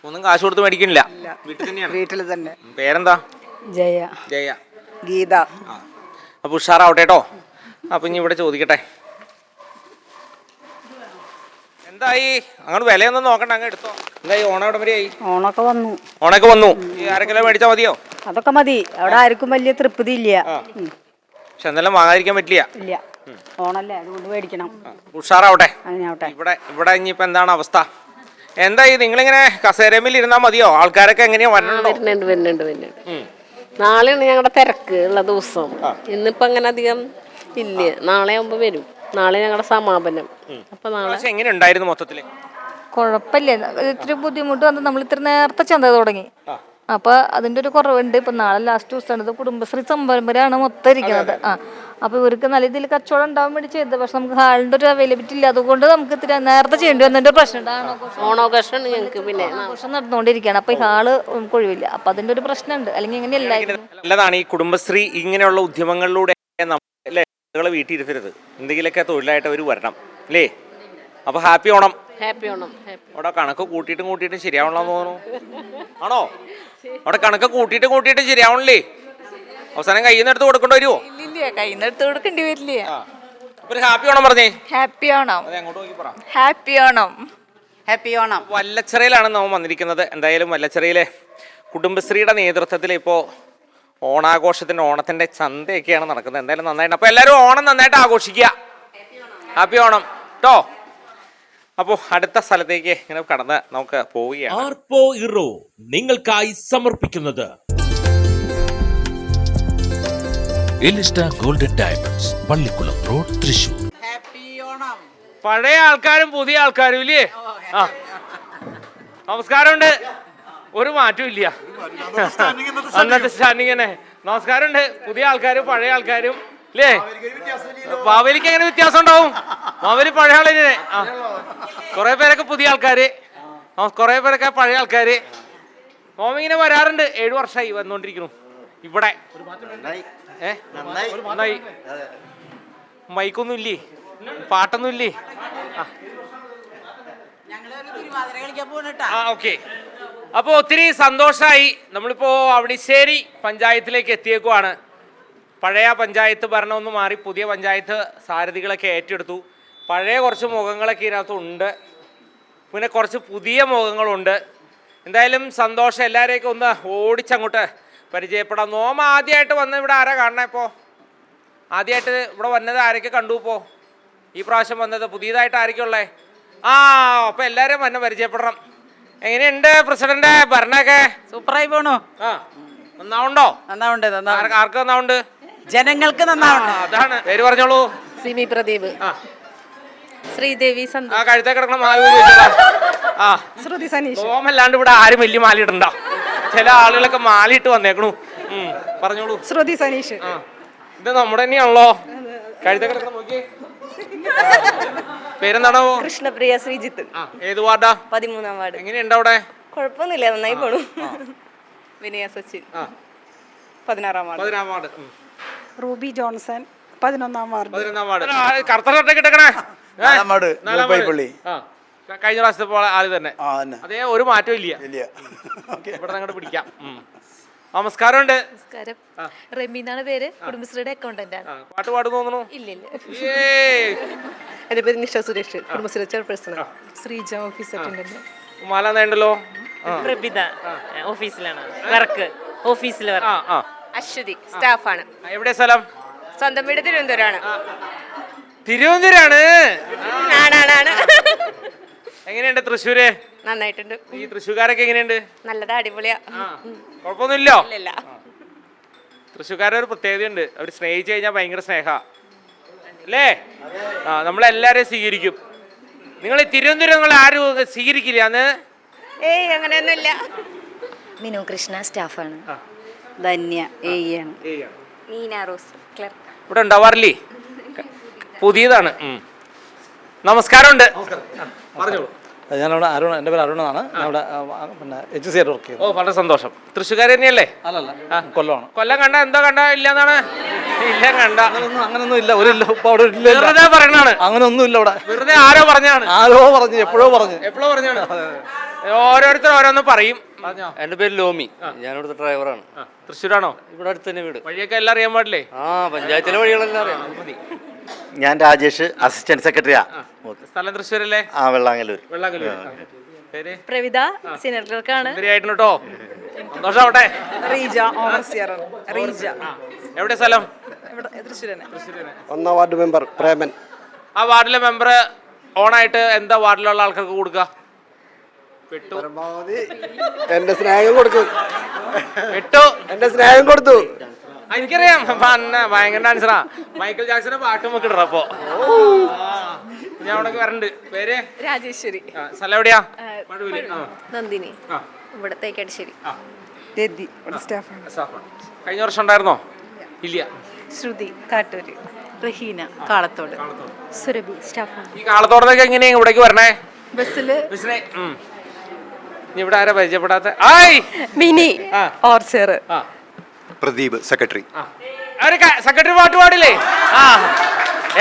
ഒന്നും കാശ് കൊടുത്ത് മേടിക്കണില്ല, വീട്ടിൽ തന്നെയാണ്? വീട്ടിൽ തന്നെ. പേരെന്താ? ജയ. ജയ. ഗീത. അപ്പൊ ഉഷാറാവട്ടെ കേട്ടോ. അപ്പൊ ഇനി ഇവിടെ ചോദിക്കട്ടെ, എന്തായി? അങ്ങോട്ട് വിലയൊന്നും നോക്കണ്ട, അങ്ങ് എടുത്തോ. എന്തായി? ഓണം എവിടെ വരെയായി? ഓണൊക്കെ വന്നു. ഈ ആരെങ്കിലും മേടിച്ചാൽ മതിയോ? അതൊക്കെ മതി. അവിടെ ആർക്കും വലിയ തൃപ്തി ഇല്ല. പക്ഷെ എന്തെല്ലാം വാങ്ങാതിരിക്കാൻ പറ്റില്ല. ഓണല്ലേ, അതുകൊണ്ട് മേടിക്കണം. ഉഷാറാവട്ടെ. ഇവിടെ ഇനിയിപ്പോ എന്താണ് അവസ്ഥ? എന്തായി? നിങ്ങളിങ്ങനെ കസേരമിൽ ഇരുന്നാ മതിയോ? ആൾക്കാരൊക്കെ എങ്ങനെയാ വരണുണ്ടോ? വരുന്നുണ്ട്. നാളെയാണ് ഞങ്ങളുടെ തിരക്ക് ഉള്ള ദിവസം. ഇന്നിപ്പോ അങ്ങനെ അധികം ഇല്ല. നാളെ ആകുമ്പോ വരും. നാളെ ഞങ്ങളുടെ സമാപനം. അപ്പൊ നാളെ എങ്ങനെ ഉണ്ടായിരുന്നു മൊത്തത്തില്? കുഴപ്പമില്ല. ഇത്തിരി ബുദ്ധിമുട്ട് വന്ന് നമ്മൾ ഇത്തിരി നേരത്തെ ചന്ത തുടങ്ങി. അപ്പൊ അതിന്റെ ഒരു കുറവുണ്ട്. ഇപ്പൊ നാളെ ലാസ്റ്റ് ദിവസമാണ്. കുടുംബശ്രീ സംരംഭമാണ് മൊത്തം ഇരിക്കുന്നത്. അപ്പൊ ഇവർക്ക് നല്ല രീതിയിൽ കച്ചവടം ഉണ്ടാവാൻ വേണ്ടി ചെയ്തത്. പക്ഷെ നമുക്ക് ഹാളിന്റെ ഒരു അവൈലബിലിറ്റി ഇല്ല. അതുകൊണ്ട് നമുക്ക് ഇത്തിരി നേരത്തെ ചെയ്യേണ്ടി വന്നതിന്റെ പ്രശ്നമുണ്ട്. ഓണാഘോഷം ഞങ്ങൾക്ക് പിന്നെ ആഘോഷം നടന്നുകൊണ്ടിരിക്കുകയാണ്. അപ്പൊ ഈ ഹാള് നമുക്ക് ഒഴിവില്ല. അപ്പൊ അതിന്റെ ഒരു പ്രശ്നമുണ്ട്. അല്ലെങ്കിൽ എങ്ങനെയല്ല. നല്ലതാണ് ഈ കുടുംബശ്രീ ഇങ്ങനെയുള്ള ഉദ്യമങ്ങളിലൂടെ ആളുകളെ വീട്ടിൽ ഇരുത്തരുത്. എന്തെങ്കിലുമൊക്കെ തൊഴിലായിട്ട് അവർ വരണം അല്ലേ? അപ്പൊ ഹാപ്പി ഓണം. അവിടെ കണക്ക് കൂട്ടിയിട്ടും ശരിയാവണമെന്ന് തോന്നുന്നു. ആണോ? അവിടെ കണക്ക് കൂട്ടിയിട്ടും ശരിയാവണല്ലേ? അവസാനം കയ്യിൽ നിന്ന് എടുത്ത് കൊടുക്കേണ്ടി വരുമോ? കയ്യിൽ നിന്ന് എടുത്ത് കൊടുക്കേണ്ടി വരില്ല. അപ്പൊ ഹാപ്പി ഓണം പറഞ്ഞേ. ഹാപ്പി ഓണം. അങ്ങോട്ട് നോക്കി പറ. ഹാപ്പി ഓണം. ഹാപ്പി ഓണം. വല്ലച്ചിറയിലാണ് നാം വന്നിരിക്കുന്നത്. എന്തായാലും വല്ലച്ചിറയിലെ കുടുംബശ്രീയുടെ നേതൃത്വത്തിൽ ഇപ്പോൾ ഓണത്തിൻ്റെ ചന്തയൊക്കെയാണ് നടക്കുന്നത്. എന്തായാലും നന്നായിട്ട്. അപ്പോൾ എല്ലാവരും ഓണം നന്നായിട്ട് ആഘോഷിക്കുക. ഹാപ്പി ഓണം കേട്ടോ. അപ്പോൾ അടുത്ത സ്ഥലത്തേക്ക് ഇങ്ങനെ കടന്ന് നമുക്ക് പോവുകയാണ്. ആർപ്പോ ഇറോ നിങ്ങൾക്കായി സമർപ്പിക്കുന്നത് എലിസ്റ്റ golden diamonds, Pallikkulam road, Thrissur. പഴയ ആൾക്കാരും പുതിയ ആൾക്കാരും ഇല്ലേ? നമസ്കാരമുണ്ട്. ഒരു മാറ്റവും ഇല്ല. അന്നത്തെ സ്റ്റാൻഡിങ് തന്നെ. നമസ്കാരമുണ്ട്. പുതിയ ആൾക്കാരും പഴയ ആൾക്കാരും അല്ലേ? മാവേലിക്ക് എങ്ങനെ വ്യത്യാസം ഉണ്ടാവും? മാവേലി പഴയ ആളിനെ. കുറെ പേരൊക്കെ പുതിയ ആൾക്കാര്, കുറെ പേരൊക്കെ പഴയ ആൾക്കാര്. നോമിങ്ങനെ വരാറുണ്ട്. 7 വർഷമായി വന്നോണ്ടിരിക്കുന്നു ഇവിടെ. നന്നായി. മൈക്കൊന്നും ഇല്ലേ? പാട്ടൊന്നും ഇല്ലേ? ഓക്കെ. അപ്പോൾ ഒത്തിരി സന്തോഷമായി. നമ്മളിപ്പോൾ അവണിശ്ശേരി പഞ്ചായത്തിലേക്ക് എത്തിയേക്കുവാണ്. പഴയ പഞ്ചായത്ത് ഭരണമൊന്നും മാറി പുതിയ പഞ്ചായത്ത് സാരഥികളൊക്കെ ഏറ്റെടുത്തു. പഴയ കുറച്ച് മുഖങ്ങളൊക്കെ ഇതിനകത്തുണ്ട്, പിന്നെ കുറച്ച് പുതിയ മുഖങ്ങളുണ്ട്. എന്തായാലും സന്തോഷം. എല്ലാവരെയൊക്കെ ഒന്ന് ഓടിച്ചങ്ങോട്ട് പരിചയപ്പെടാം. നോമ ആദ്യമായിട്ട് വന്ന് ഇവിടെ ആരാ കാണണേ? ഇപ്പോൾ ആദ്യമായിട്ട് ഇവിടെ വന്നത് ആരൊക്കെ കണ്ടു? ഇപ്പോൾ ഈ പ്രാവശ്യം വന്നത് പുതിയതായിട്ട് ആരൊക്കെ ഉള്ളേ? അപ്പോൾ എല്ലാവരും വന്ന് പരിചയപ്പെടണം. എങ്ങനെയുണ്ട് പ്രസിഡന്റ് ഭരണമൊക്കെ? സൂപ്പറായി പോണു. നന്നാവുണ്ടോ? നന്നാവുണ്ട്. ആർക്ക് നന്നാവുണ്ട്? ജനങ്ങൾക്ക് നന്നാവുണ്ട്. അതാണ്. പേര് പറഞ്ഞോളൂ. സിമി പ്രദീപ്. ശ്രീദേവി. കഴുത്തേ കിടക്കണം. ശ്രുതി സനീഷ്. ഓമല്ലാണ്ട് ഇവിടെ ആരും വലിയ മാലയിട്ടുണ്ടോ? ചില ആളുകളൊക്കെ മാലയിട്ട് വന്നേക്കണു. പറഞ്ഞോളൂ. ശ്രുതി സനീഷ്. ഇത് നമ്മുടെ തന്നെയാണല്ലോ. കഴുത്തേ കിടക്കണം. നോക്കി. പേരെന്താണോ? കൃഷ്ണപ്രിയ ശ്രീജിത്ത്. ഏത് വാർഡാ? 13ാം വാർഡ്. എങ്ങനെയുണ്ട് അവിടെ? കുഴപ്പമൊന്നുമില്ല, നന്നായി പോണു. വിനയ Sachin. 16ാം ward. Ruby Johnson. 11ാം ward. കറുത്ത ഷർട്ടൊക്കെ ഇട്ടേക്കണേ. കഴിഞ്ഞ പ്രാവശ്യത്തെ പോലെ ആള് തന്നെ. അതേ, ഒരു മാറ്റവും ഇല്ല. ഇവിടെ അങ്ങോട്ട് പിടിക്കാം. നമസ്കാരമുണ്ട്. നമസ്കാരം. റെമി എന്നാണ് പേര്. കുടുംബശ്രീയുടെ അക്കൗണ്ടന്റ് ആണ്. പാട്ട് പാടുന്നു തോന്നുന്നു. ഇല്ല. എന്റെ പേര് Nisha Suresh. Kudumbashree chairperson. Sreeja office attendant. മാല നേണ്ടല്ലോ. പ്രഭിത ഓഫീസിലാണ് വർക്ക്. ഓഫീസിൽ വർക്ക്. അശ്വതി സ്റ്റാഫാണ്. എവിടെ സ്ഥലം? സ്വന്തം വീട് തിരുവനന്തപുരമാണ്. തിരുവനന്തപുരാണ്. ആണാണ്. എങ്ങനെയുണ്ട് തൃശ്ശൂര്? നന്നായിട്ടുണ്ട്. ഈ തൃശ്ശൂർക്കാരൊക്കെ എങ്ങനെയുണ്ട്? നല്ലതാ, അടിപൊളിയാ. കുഴപ്പമൊന്നുമില്ലോ? ഇല്ല. തൃശ്ശൂർക്കാരുടെ ഒരു പ്രത്യേകതയുണ്ട്. അവർ സ്നേഹിച്ചു കഴിഞ്ഞാൽ ഭയങ്കര സ്നേഹ അല്ലേ? നമ്മളെല്ലാരെയും സ്വീകരിക്കും. നിങ്ങൾ തിരുവനന്തപുരം നിങ്ങൾ ആരും സ്വീകരിക്കില്ല അന്ന്? ഏയ് അങ്ങനെയൊന്നുമില്ല. മിനു കൃഷ്ണ സ്റ്റാഫാണ്. ധന്യ ആണ്. Neena rose clerk. ഇവിടെ ഉണ്ടാവാറില്ലേ? പുതിയതാണ്. നമസ്കാരമുണ്ട്. പറഞ്ഞോളൂ. ഞാനവിടെ അരുൺ, എൻ്റെ പേര് അരുണാണ്. ഞാൻ ഇവിടെ പിന്നെ HC ആയിട്ട് വർക്ക് ചെയ്യുന്നു. വളരെ സന്തോഷം. തൃശ്ശൂർക്കാർ തന്നെയല്ലേ? അല്ലല്ല, കൊല്ലമാണ്. കൊല്ലം കണ്ട എന്തോ കണ്ട ഇല്ലെന്നാണ്? ഇല്ല കണ്ട അങ്ങനൊന്നും ഇല്ല. ഒരു ഇപ്പൊ അവിടെ ഇല്ല. വെറുതെ പറയണാണ്. അങ്ങനൊന്നും ഇല്ല ഇവിടെ. വെറുതെ ആരോ പറഞ്ഞാണ്. എപ്പോഴോ പറഞ്ഞു. ഓരോരുത്തർ ഓരോന്ന് പറയും. എൻ്റെ പേര് ലോമി. ഞാനിവിടുത്തെ ഡ്രൈവറാണ്. തൃശ്ശൂരാണോ? ഇവിടെ അടുത്ത് തന്നെ വീട്. വഴിയൊക്കെ എല്ലാം അറിയാൻ പാടില്ലേ? പഞ്ചായത്തിലെ വഴികളെല്ലാം അറിയാം. ഞാൻ രാജേഷ്, അസിസ്റ്റന്റ് സെക്രട്ടറിയാ. സ്ഥലം തൃശ്ശൂരല്ലേ? വെള്ളാങ്ങല്ലൂർ. പേര്? പ്രവിത സീനിയർ ക്ലർക്കാണ്. കേട്ടോ. സന്തോഷാവട്ടെ. റീജ റീജ. എവിടെ സ്ഥലം? തൃശ്ശൂരനെ. 1ാം വാർഡ് മെമ്പർ പ്രേമൻ. ആ വാർഡിലെ മെമ്പർ ഓണായിട്ട് എന്താ വാർഡിലുള്ള ആൾക്കാർക്ക് കൊടുക്കുക? എന്റെ സ്നേഹം കൊടുക്കും. എന്റെ സ്നേഹം കൊടുത്തു. എനിക്കറിയാം. ഭയങ്കര ഡാൻസറാ. മൈക്കിൾ ജാക്സന്റെ പാട്ട് നമുക്ക് ഇടണം. അപ്പൊ ഞാൻ അവിടെ വരണ്ട്. പേര്? രാജേശ്വരി. സ്ഥലം എവിടെയാ? നന്ദിനി. ഇവിടെ തേക്കടിശ്ശേരി. കഴിഞ്ഞ വർഷം ഉണ്ടായിരുന്നോ? ഇല്ല. ശ്രുതി കാട്ടൂര്. റഹീന കാളത്തോട്. സുരഭി സ്റ്റാഫാണ്. ഈ കാളത്തോടൊക്കെ എങ്ങനെയാ ഇവിടേക്ക് വരണേ? ബസ്സില്. ഇവിടെ ആരാ പരിചയപ്പെടാത്ത? മിനി ഓർച്ചർ. പ്രദീപ് സെക്രട്ടറി. സെക്രട്ടറി പാട്ട് പാടില്ലേ?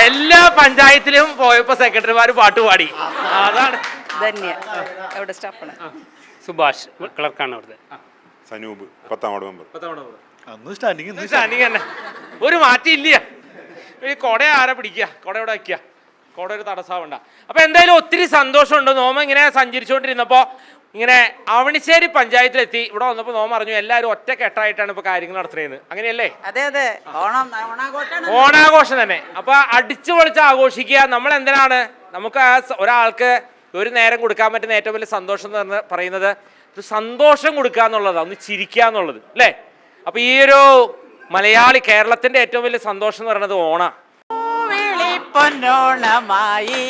എല്ലാ പഞ്ചായത്തിലും പോയപ്പോ സെക്രട്ടറിമാര് പാട്ട് പാടി. അതാണ്. ധന്യ എവിടെ സ്റ്റാഫാണ്. സുഭാഷ് ക്ലർക്കാണ് അവിടുത്തെ. Sanoop 10ാം ward member. സ്റ്റാൻഡിങ് തന്നെ. ഒരു മാറ്റം ഇല്ല. ഈ കൊട ആരാ പിടിക്കുക? കൊട ഇവിടെ വയ്ക്കുക. കൊട ഒരു തടസ്സമാവണ്ട. അപ്പൊ എന്തായാലും ഒത്തിരി സന്തോഷമുണ്ട്. നോമ ഇങ്ങനെ സഞ്ചരിച്ചുകൊണ്ടിരുന്നപ്പോ ഇങ്ങനെ അവണിശ്ശേരി പഞ്ചായത്തിലെത്തി. ഇവിടെ വന്നപ്പോൾ നോമ അറിഞ്ഞു എല്ലാവരും ഒറ്റക്കെട്ടായിട്ടാണ് ഇപ്പൊ കാര്യങ്ങൾ നടത്തുന്നത്. അങ്ങനെയല്ലേ? അതെ. ഓണാഘോഷം തന്നെ. അപ്പൊ അടിച്ചു പൊളിച്ച് ആഘോഷിക്കുക. നമ്മൾ എന്തിനാണ് നമുക്ക് ഒരാൾക്ക് ഒരു നേരം കൊടുക്കാൻ പറ്റുന്ന ഏറ്റവും വലിയ സന്തോഷം എന്ന് പറയുന്നത് സന്തോഷം കൊടുക്കുക എന്നുള്ളതാണ്. ഒന്ന് ചിരിക്കുക എന്നുള്ളത് അല്ലേ? അപ്പൊ ഈ ഒരു മലയാളി കേരളത്തിന്റെ ഏറ്റവും വലിയ സന്തോഷം എന്ന് പറയുന്നത് ഓണ. പൊന്നോണമായി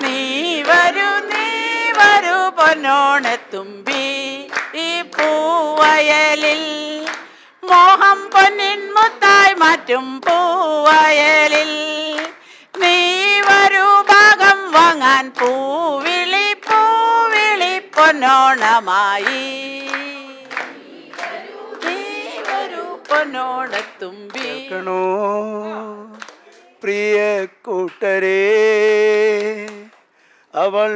നീ വരൂ പൊന്നോണത്തുമ്പി ഈ പൂവയലിൽ മോഹം പൊന്നിൻ മുത്തായി മാറ്റും പൂവയലിൽ നീ വരൂ ഭാഗം വാങ്ങാൻ പൂവിളി പൊന്നോണമായി നീ വരൂ പൊന്നോണത്തുമ്പി. പ്രിയ കൂട്ടരേ, അവൾ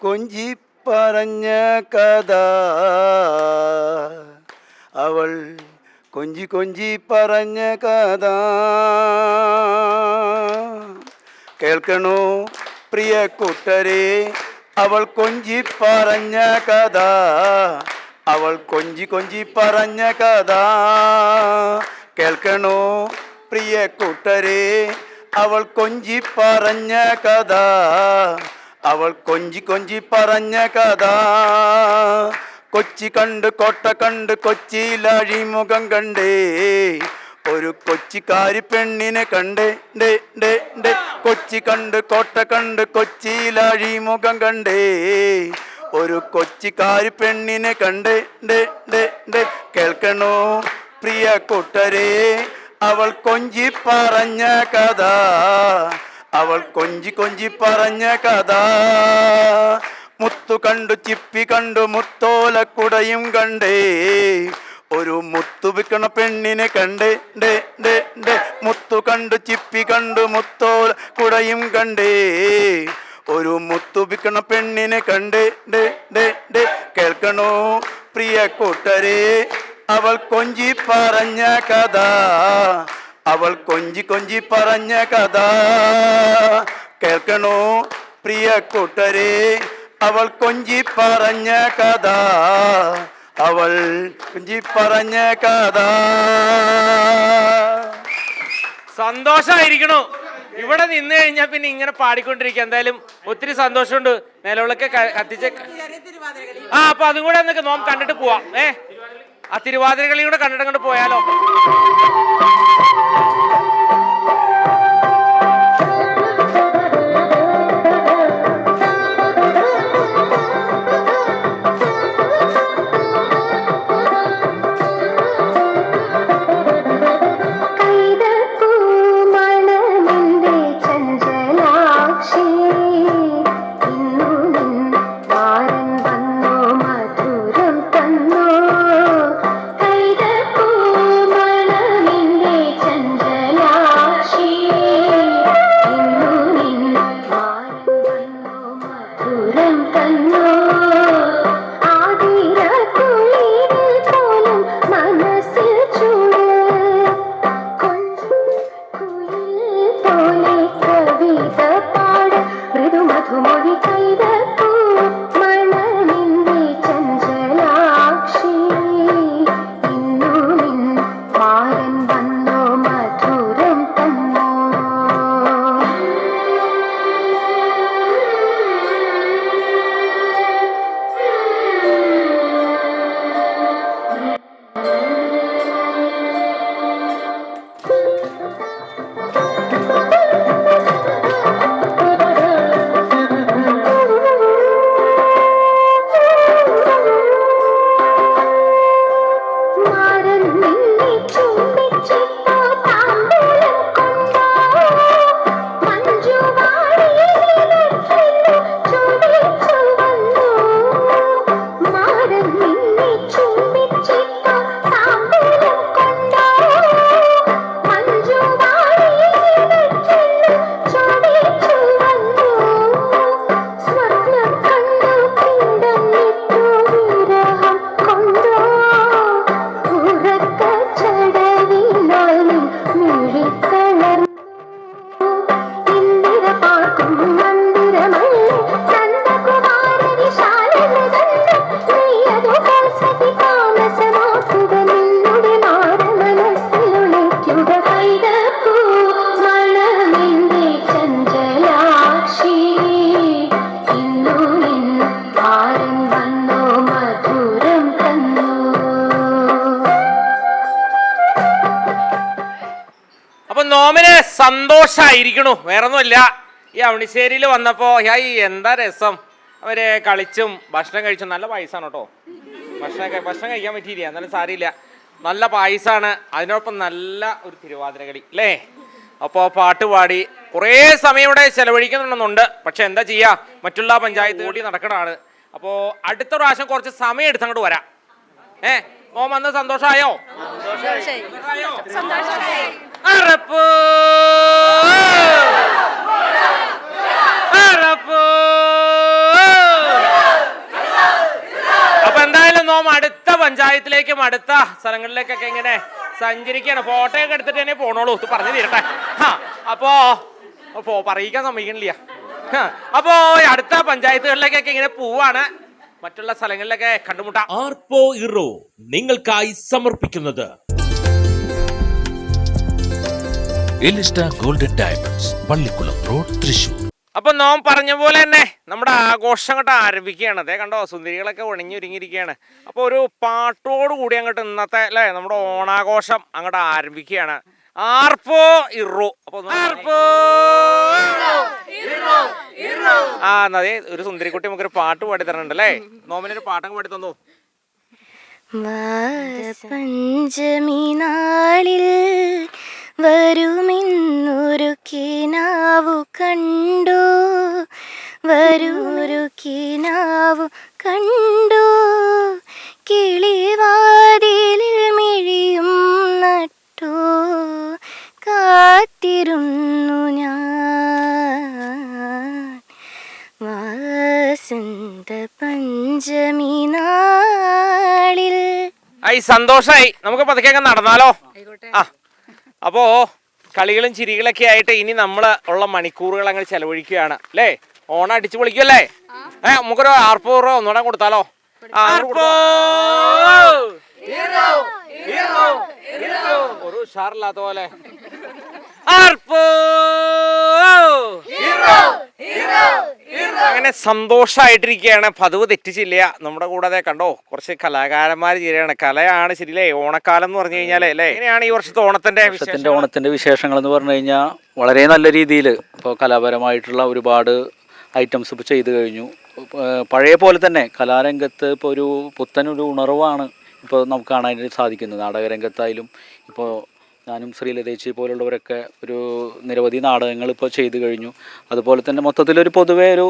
കൊഞ്ചി പറഞ്ഞ കഥ, അവൾ കൊഞ്ചി പറഞ്ഞ കഥ കേൾക്കണോ പ്രിയ കൂട്ടരേ, അവൾ കൊഞ്ചി പറഞ്ഞ കഥ, അവൾ കൊഞ്ചി പറഞ്ഞ കഥ കേൾക്കണോ പ്രിയ കൂട്ടരേ, അവൾ കൊഞ്ചി പറഞ്ഞ കഥ, അവൾ കൊഞ്ചി പറഞ്ഞ കഥ. കൊച്ചി കണ്ട് കോട്ട കണ്ട് കൊച്ചിയിൽ അഴിമുഖം കണ്ടേ, ഒരു കൊച്ചിക്കാരി പെണ്ണിനെ കണ്ടേ. കൊച്ചി കണ്ട് കോട്ട കണ്ട് കൊച്ചിയിൽ അഴിമുഖം കണ്ടേ, ഒരു കൊച്ചിക്കാരി പെണ്ണിനെ കണ്ടേ. കേൾക്കണോ പ്രിയ കൂട്ടരേ, അവൾ കൊഞ്ചി പറഞ്ഞ കഥ, അവൾ കൊഞ്ചി പറഞ്ഞ കഥ. മുത്തു കണ്ടു ചിപ്പി കണ്ടു മുത്തോലക്കുടയും കണ്ടേ, ഒരു മുത്തു വിൽക്കണ പെണ്ണിനെ കണ്ടേ. മുത്തു കണ്ടു ചിപ്പി കണ്ടു മുത്തോല കുടയും കണ്ടേ, ഒരു മുത്തു വിൽക്കണ പെണ്ണിനെ കണ്ടേ. കേൾക്കണോ പ്രിയ കൂട്ടരേ, അവൾ കൊഞ്ചി പറഞ്ഞ കഥ, അവൾ കൊഞ്ചി കൊഞ്ചി പറഞ്ഞ കഥ കേൾക്കണോ പ്രിയ കൂട്ടരെ, അവൾ കൊഞ്ചി പറഞ്ഞ കഥ, അവൾ കൊഞ്ചി പറഞ്ഞ കഥ. സന്തോഷമായിരിക്കണു. ഇവിടെ നിന്ന് കഴിഞ്ഞാൽ പിന്നെ ഇങ്ങനെ പാടിക്കൊണ്ടിരിക്കുക. എന്തായാലും ഒത്തിരി സന്തോഷമുണ്ട്. നിലവിളക്ക് കത്തിച്ച് അപ്പൊ അതും കൂടെ എന്നൊക്കെ നോം കണ്ടിട്ട് പോവാം. ആ തിരുവാതിരകളി കൂടെ കണ്ടിട്ട് അങ്ങോട്ട് പോയാലോ? നോമിന് സന്തോഷായിരിക്കണു. വേറൊന്നുമില്ല. ഈ അവണിശ്ശേരിയിൽ വന്നപ്പോ എന്താ രസം. അവര് കളിച്ചും ഭക്ഷണം കഴിച്ചും. നല്ല പായസാണ് കേട്ടോ. ഭക്ഷണം കഴിക്കാൻ പറ്റിയില്ല, എന്നാലും സാരിയില്ല. നല്ല പായസാണ്. അതിനോടൊപ്പം നല്ല ഒരു തിരുവാതിരകളി അല്ലേ. അപ്പോൾ പാട്ട് പാടി കുറേ സമയം ഇവിടെ ചെലവഴിക്കുന്നുണ്ട്. പക്ഷെ എന്താ ചെയ്യാ, മറ്റുള്ള പഞ്ചായത്ത് കൂടി നടക്കണതാണ്. അപ്പോൾ അടുത്ത പ്രാവശ്യം കുറച്ച് സമയം എടുത്ത് അങ്ങോട്ട് വരാം. മോൻ വന്ന് സന്തോഷമായോ? അപ്പൊ എന്തായാലും നോം അടുത്ത പഞ്ചായത്തിലേക്കും അടുത്ത സ്ഥലങ്ങളിലേക്കൊക്കെ ഇങ്ങനെ സഞ്ചരിക്കാണ്. ഫോട്ടോ ഒക്കെ എടുത്തിട്ട് തന്നെ പോണോളൂ. പറഞ്ഞു തീരട്ടെ. അപ്പോ പറയിക്കാൻ സമ്മതിക്കണില്ല. അപ്പോ അടുത്ത പഞ്ചായത്തുകളിലേക്കൊക്കെ ഇങ്ങനെ പോവാണ്. മറ്റുള്ള സ്ഥലങ്ങളിലൊക്കെ കണ്ടുമുട്ടാം. ആർപ്പോ ഇറോ നിങ്ങൾക്കായി സമർപ്പിക്കുന്നത് എലിസ്റ്റ golden diamonds, Pallikkulam road, Thrissur. അപ്പൊ നോം പറഞ്ഞ പോലെ തന്നെ നമ്മുടെ ആഘോഷം അങ്ങോട്ട് ആരംഭിക്കുകയാണ്. അതേ കണ്ടോ, സുന്ദരികളൊക്കെ ഒണിഞ്ഞൊരുങ്ങിയിരിക്കുകയാണ്. അപ്പോൾ ഒരു പാട്ടോട് കൂടി അങ്ങോട്ട് ഇന്നത്തെ അല്ലേ നമ്മുടെ ഓണാഘോഷം അങ്ങോട്ട് ആരംഭിക്കുകയാണ്. ആർപ്പോ ഇറോ. അപ്പൊ അതെ, ഒരു സുന്ദരിക്കുട്ടി നമുക്കൊരു പാട്ട് പാടി തരണുണ്ട് അല്ലേ. നോമിനൊരു പാട്ടങ്ങ് പാടി തന്നു. പഞ്ചമി നാളിൽ വരുമിന്നൊരു കിനാവു കണ്ടു, വരൂരു കിനാവു കണ്ടു, കിളിവാതിലിൽ മിഴിയും നട്ടു, കാത്തിരുന്നു ഞാൻ വസന്ത പഞ്ചമി നാളിൽ. സന്തോഷായി. നമുക്ക് പതുക്കെ അങ്ങ് നടന്നാലോ? ആ, അപ്പോ കളികളും ചിരികളൊക്കെ ആയിട്ട് ഇനി നമ്മൾ ഉള്ള മണിക്കൂറുകൾ അങ്ങനെ ചെലവഴിക്കുകയാണ് അല്ലേ? ഓണം അടിച്ചു പൊളിക്കുമല്ലേ? നമുക്കൊരു ആർപ്പൂറോ ഒന്നുകൂടെ കൊടുത്താലോ? ഒരു ഉഷാറില്ലാത്ത പോലെ അങ്ങനെ സന്തോഷമായിട്ടിരിക്കുകയാണ്. പതിവ് തെറ്റിച്ചില്ല. നമ്മുടെ കൂടെ കണ്ടോ കുറച്ച് കലാകാരന്മാർ ചേരുകയാണ്. കലയാണ് ശരിയല്ലേ? ഓണക്കാലം എന്ന് പറഞ്ഞു കഴിഞ്ഞാൽ അല്ലേ? എങ്ങനെയാണ് ഈ വർഷത്തെ ഓണത്തിന്റെ വിശേഷങ്ങൾ എന്ന് പറഞ്ഞു കഴിഞ്ഞാൽ വളരെ നല്ല രീതിയിൽ ഇപ്പോൾ കലാപരമായിട്ടുള്ള ഒരുപാട് ഐറ്റംസ് ഇപ്പോൾ ചെയ്തു കഴിഞ്ഞു. പഴയ പോലെ തന്നെ കലാരംഗത്ത് ഇപ്പോൾ ഒരു പുത്തനൊരു ഉണർവാണ് ഇപ്പോൾ നമുക്ക് കാണാനായിട്ട് സാധിക്കുന്നത്. നാടകരംഗത്തായാലും ഇപ്പോൾ ഞാനും ശ്രീലതേച്ചി പോലുള്ളവരൊക്കെ ഒരു നിരവധി നാടകങ്ങൾ ഇപ്പോൾ ചെയ്തു കഴിഞ്ഞു. അതുപോലെ തന്നെ മൊത്തത്തിലൊരു പൊതുവേ ഒരു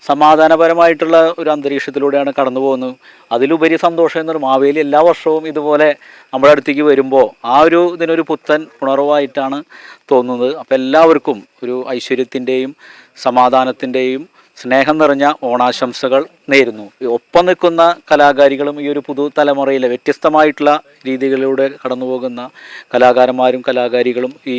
സമാധാനപരമായിട്ടുള്ള ഒരു അന്തരീക്ഷത്തിലൂടെയാണ് കടന്നു പോകുന്നത്. അതിലുപരി സന്തോഷം എന്നൊരു മാവേലി എല്ലാ വർഷവും ഇതുപോലെ നമ്മുടെ അടുത്തേക്ക് വരുമ്പോൾ ആ ഒരു ഇതിനൊരു പുത്തൻ ഉണർവായിട്ടാണ് തോന്നുന്നത്. അപ്പോൾ എല്ലാവർക്കും ഒരു ഐശ്വര്യത്തിൻ്റെയും സമാധാനത്തിൻ്റെയും സ്നേഹം നിറഞ്ഞ ഓണാശംസകൾ നേരുന്നു. ഒപ്പം നിൽക്കുന്ന കലാകാരികളും ഈ ഒരു പുതുതലമുറയിലെ വ്യത്യസ്തമായിട്ടുള്ള രീതികളിലൂടെ കടന്നു പോകുന്ന കലാകാരന്മാരും കലാകാരികളും ഈ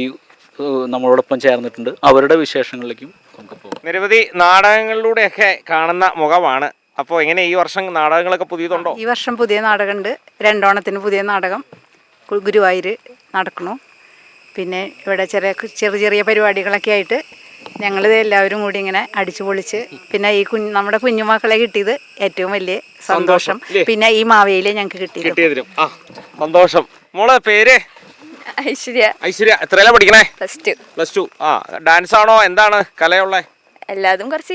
നമ്മളോടൊപ്പം ചേർന്നിട്ടുണ്ട്. അവരുടെ വിശേഷങ്ങളിലേക്കും നമുക്ക് പോകാം. നിരവധി നാടകങ്ങളിലൂടെയൊക്കെ കാണുന്ന മുഖമാണ്. അപ്പോൾ എങ്ങനെ ഈ വർഷം നാടകങ്ങളൊക്കെ പുതിയതുണ്ടോ? ഈ വർഷം പുതിയ നാടകമുണ്ട്. രണ്ടോണത്തിന് പുതിയ നാടകം ഗുരുവായൂർ നടക്കണു. പിന്നെ ഇവിടെ ചെറിയ പരിപാടികളൊക്കെ ആയിട്ട് ഞങ്ങളിത് എല്ലാവരും കൂടി ഇങ്ങനെ അടിച്ചു പൊളിച്ച് പിന്നെ ഈ നമ്മുടെ കുഞ്ഞുമക്കളെ കിട്ടിയത് ഏറ്റവും വലിയ സന്തോഷം. പിന്നെ ഈ മാവേലിയെ ഞങ്ങൾക്ക് കിട്ടിയതിലും സന്തോഷം. മോളെ പേര്? ഐശ്വര്യ. എത്രയല്ല പഠിക്കണേ? Plus two. ആ, ഡാൻസ് ആണോ എന്താണ് കലയുള്ള? എല്ലാതും കുറച്ച്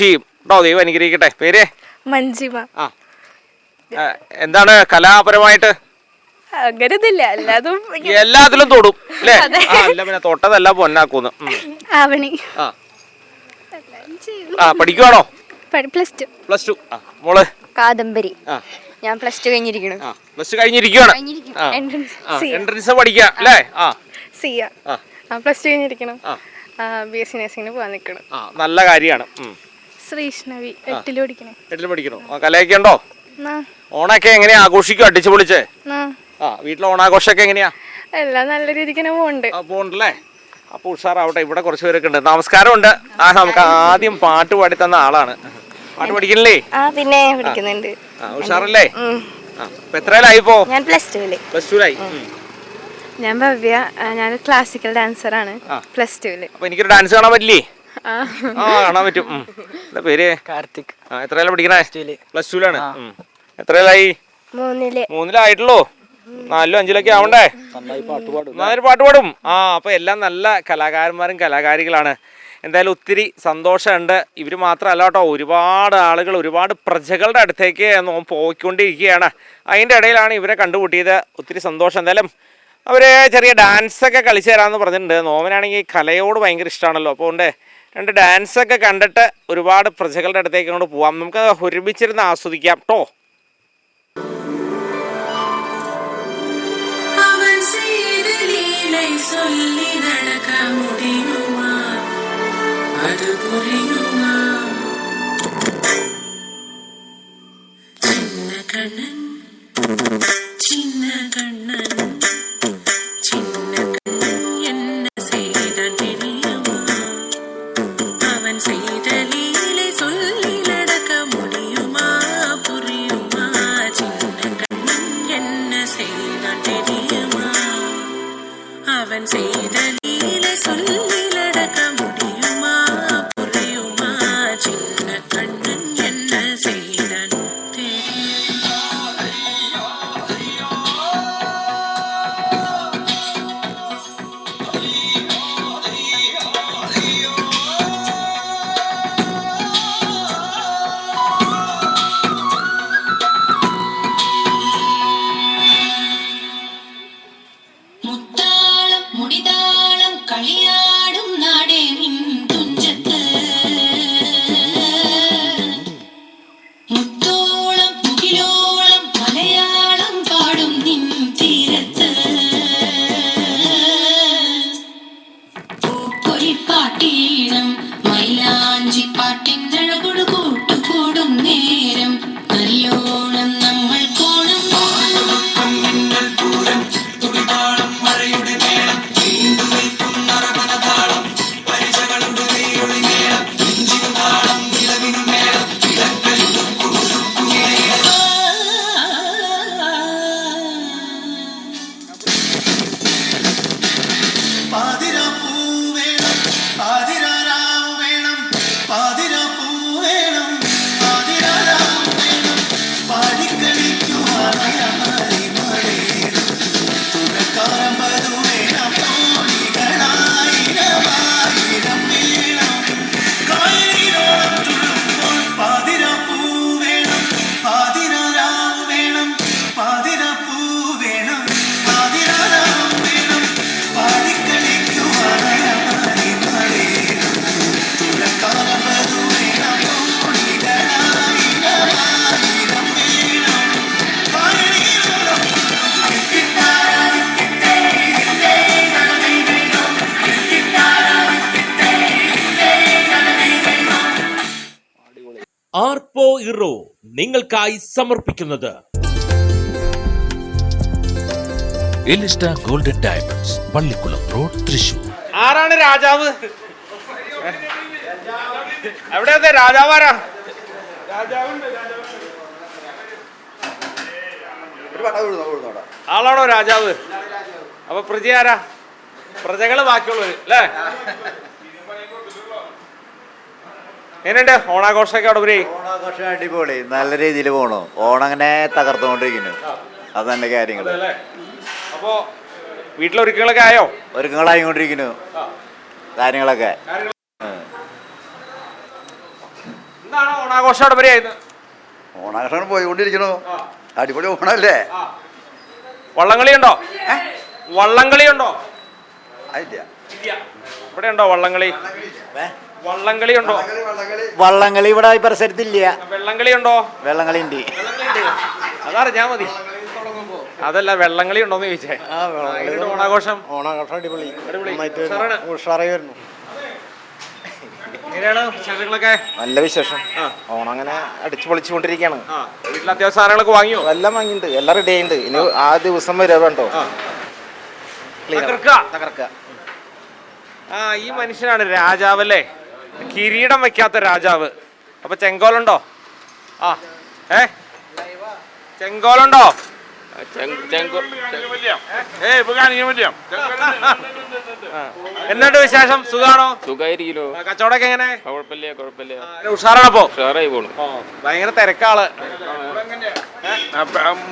ചെയ്യും. കേട്ടോ. ദൈവം അനുഗ്രഹിക്കട്ടെ. പേര്? മഞ്ജിമ. ആ, എന്താണ് കലാപരമായിട്ട്? അങ്ങനെ ഇതില്ല, എല്ലാത്തിലും തൊടും അല്ലേ? അല്ല പിന്നെ തൊട്ടതെല്ലാം പൊന്നാക്കുന്നു. ആവണി. പഠിക്കുവാണോ? Plus two. മോള്? കാദംബരി. ഞാൻ പ്ലസ് ടു കഴിഞ്ഞിരിക്കണം. പ്ലസ് ടു കഴിഞ്ഞിരിക്കുകയാണ്. എൻട്രൻസ് പഠിക്കാം അല്ലേ? പ്ലസ് ടു കഴിഞ്ഞിരിക്കണം. BSc നഴ്സിംഗിന് പോകാൻ നിൽക്കണം. നല്ല കാര്യമാണ്. ശ്രീഷ്ണവി 8ൽ പഠിക്കണം. കലയൊക്കെ ഉണ്ടോ? ഓണൊക്കെ എങ്ങനെയാ ആഘോഷിക്കും? അടിച്ചു പൊളിച്ച്? വീട്ടിലെ ഓണാഘോഷമൊക്കെ എങ്ങനെയാ? എല്ലാം നല്ല രീതിക്ക് പോകണ്ടല്ലേ? അപ്പൊ ഉഷാറാവട്ടെ. ഇവിടെ കുറച്ച് പേരൊക്കെ ഉണ്ട്. നമസ്കാരമുണ്ട്. നമുക്ക് ആദ്യം പാട്ട് പാടി തന്ന ആളാണ്. പാട്ട് പഠിക്കണില്ലേ? പിന്നെ പഠിക്കുന്നുണ്ട്. ഉഷാറല്ലേ? എത്രയിലായി ഇപ്പോ? ഞാൻ പ്ലസ് ടുലായി. ഞാൻ ഭവ്യ. ഞാൻ ക്ലാസിക്കൽ ഡാൻസറാണ്. പ്ലസ് ടുവില്. അപ്പൊ എനിക്കൊരു ഡാൻസ് കാണാൻ പറ്റില്ലേ? കാണാൻ പറ്റും. എന്താ പേര്? കാർത്തിക്. എത്രയല്ല പഠിക്കണേ? പ്ലസ് ടുലാണ്. എത്രയിലായി? 3-ലായിട്ടുള്ളൂ. 4-ലും 5-ലൊക്കെ ആവണ്ടേ? നന്നായി പാട്ട് പാടും. അപ്പൊ എല്ലാം നല്ല കലാകാരന്മാരും കലാകാരികളാണ്. എന്തായാലും ഒത്തിരി സന്തോഷമുണ്ട്. ഇവർ മാത്രമല്ല കേട്ടോ, ഒരുപാട് ആളുകൾ ഒരുപാട് പ്രജകളുടെ അടുത്തേക്ക് പോയിക്കൊണ്ടിരിക്കുകയാണ്. അതിൻ്റെ ഇടയിലാണ് ഇവരെ കണ്ടുകൂട്ടിയത്. ഒത്തിരി സന്തോഷം. എന്തായാലും അവർ ചെറിയ ഡാൻസൊക്കെ കളിച്ചു തരാമെന്ന് പറഞ്ഞിട്ടുണ്ട്. നോമനാണെങ്കിൽ കലയോട് ഭയങ്കര ഇഷ്ടമാണല്ലോ. അപ്പോൾ ഉണ്ട് 2 ഡാൻസൊക്കെ കണ്ടിട്ട് ഒരുപാട് പ്രജകളുടെ അടുത്തേക്ക് കൊണ്ട് പോവാം. നമുക്ക് ഒരുമിച്ചിരുന്ന് ആസ്വദിക്കാം കേട്ടോ. മുത്താളം മുടിതാ ഹീറോ നിങ്ങൾക്കായി സമർപ്പിക്കുന്നത് എലിസ്റ്റ golden diamonds Pallikkulam road Thrissur. ആരാണ് രാജാവ്? എവിടെയാ രാജാവ്? ആരാ ആളാണോ രാജാവ്? അപ്പൊ പ്രജ ആരാ? പ്രജകള് ബാക്കിയുള്ളവര് അല്ലേ? എങ്ങനെയുണ്ട് ഓണാഘോഷമൊക്കെ അവിടെ വരെ? ഓണാഘോഷം അടിപൊളി, നല്ല രീതിയിൽ പോണു. ഓണം അങ്ങനെ തകർത്തുകൊണ്ടിരിക്കുന്നു. അത് നല്ല കാര്യങ്ങൾ. അപ്പോ വീട്ടിലൊരുക്കങ്ങളൊക്കെ ആയോ? ഒരുക്കങ്ങളായിക്കൊണ്ടിരിക്കുന്നു കാര്യങ്ങളൊക്കെ. എന്താണ് ഓണാഘോഷം അവിടെ വരെ ആയത്? ഓണാഘോഷം പോയിക്കൊണ്ടിരിക്കണു. അടിപൊളി ഓണല്ലേ. വള്ളംകളി ഉണ്ടോ? വള്ളംകളി ഉണ്ടോ? ഇവിടെ ഉണ്ടോ വള്ളംകളി? വള്ളംകളി ഉണ്ടോ? വള്ളംകളി ഇവിടെ ഈ പരിസരത്തില്ല. വെള്ളംകളി ഉണ്ടോ? വെള്ളംകളി ഉണ്ട്. അതറിഞ്ഞാ മതി. അതല്ല, വെള്ളംകളി ഉണ്ടോന്ന് ചോദിച്ചേ. ഓണാഘോഷം അടിപൊളി. ഉഷാറായി വരുന്നു. എങ്ങനെയാണ് വിശേഷങ്ങളൊക്കെ? നല്ല വിശേഷം. ഓണം അങ്ങനെ അടിച്ചു പൊളിച്ചുകൊണ്ടിരിക്കുകയാണ്. വീട്ടിൽ അത്യാവശ്യം സാധനങ്ങളൊക്കെ വാങ്ങിയോ? എല്ലാം വാങ്ങിയിട്ടുണ്ട്, എല്ലാം റെഡി ആയിട്ടുണ്ട്. ഇനി ആ ദിവസം വരെ വേണ്ടോ തകർക്കുക. ഈ മനുഷ്യനാണ് രാജാവല്ലേ, കിരീടം വെക്കാത്ത രാജാവ്. അപ്പൊ ചെങ്കോലുണ്ടോ? ചെങ്കോലുണ്ടോ? എന്നിട്ട് വിശേഷം? സുഖാണോ? സുഖായിരിക്കലോ. കച്ചവടമൊക്കെ എങ്ങനെ? കുഴപ്പമില്ല. ഉഷാറാണപ്പോ? ഉഷാറായി പോണു. ഭയങ്കര തിരക്കാള്.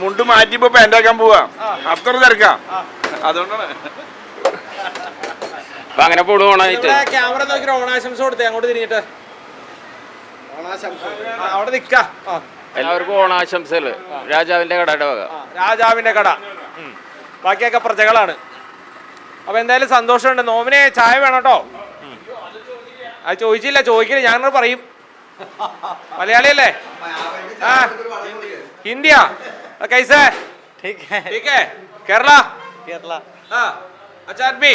മുണ്ട് മാറ്റിപ്പോ പാൻറ്റാക്കാൻ പോവാ, അത്ര തിരക്കാ. അതുകൊണ്ടാണ് അങ്ങനെ പോണു. ഓണായിട്ട് ക്യാമറ നോക്കി ഓണാശംസ കൊടുത്തേ, അങ്ങോട്ട് തിരിഞ്ഞിട്ട്. അവിടെ നിക്ക. എല്ലാവർക്കും ഓണാശംസകള്. രാജാവിന്റെ കടയുടെ വക. രാജാവിന്റെ കട. ബാക്കിയൊക്കെ പ്രജകളാണ്. അപ്പൊ എന്തായാലും സന്തോഷമുണ്ട്. നോമിനെ ചായ വേണം കേട്ടോ. അത് ചോദിച്ചില്ല, ചോദിക്കില്ല, ഞാനോട് പറയും. മലയാളിയല്ലേ? ഹിന്ദിയാ? കൈസേ? കേരള? अच्छा आदमी,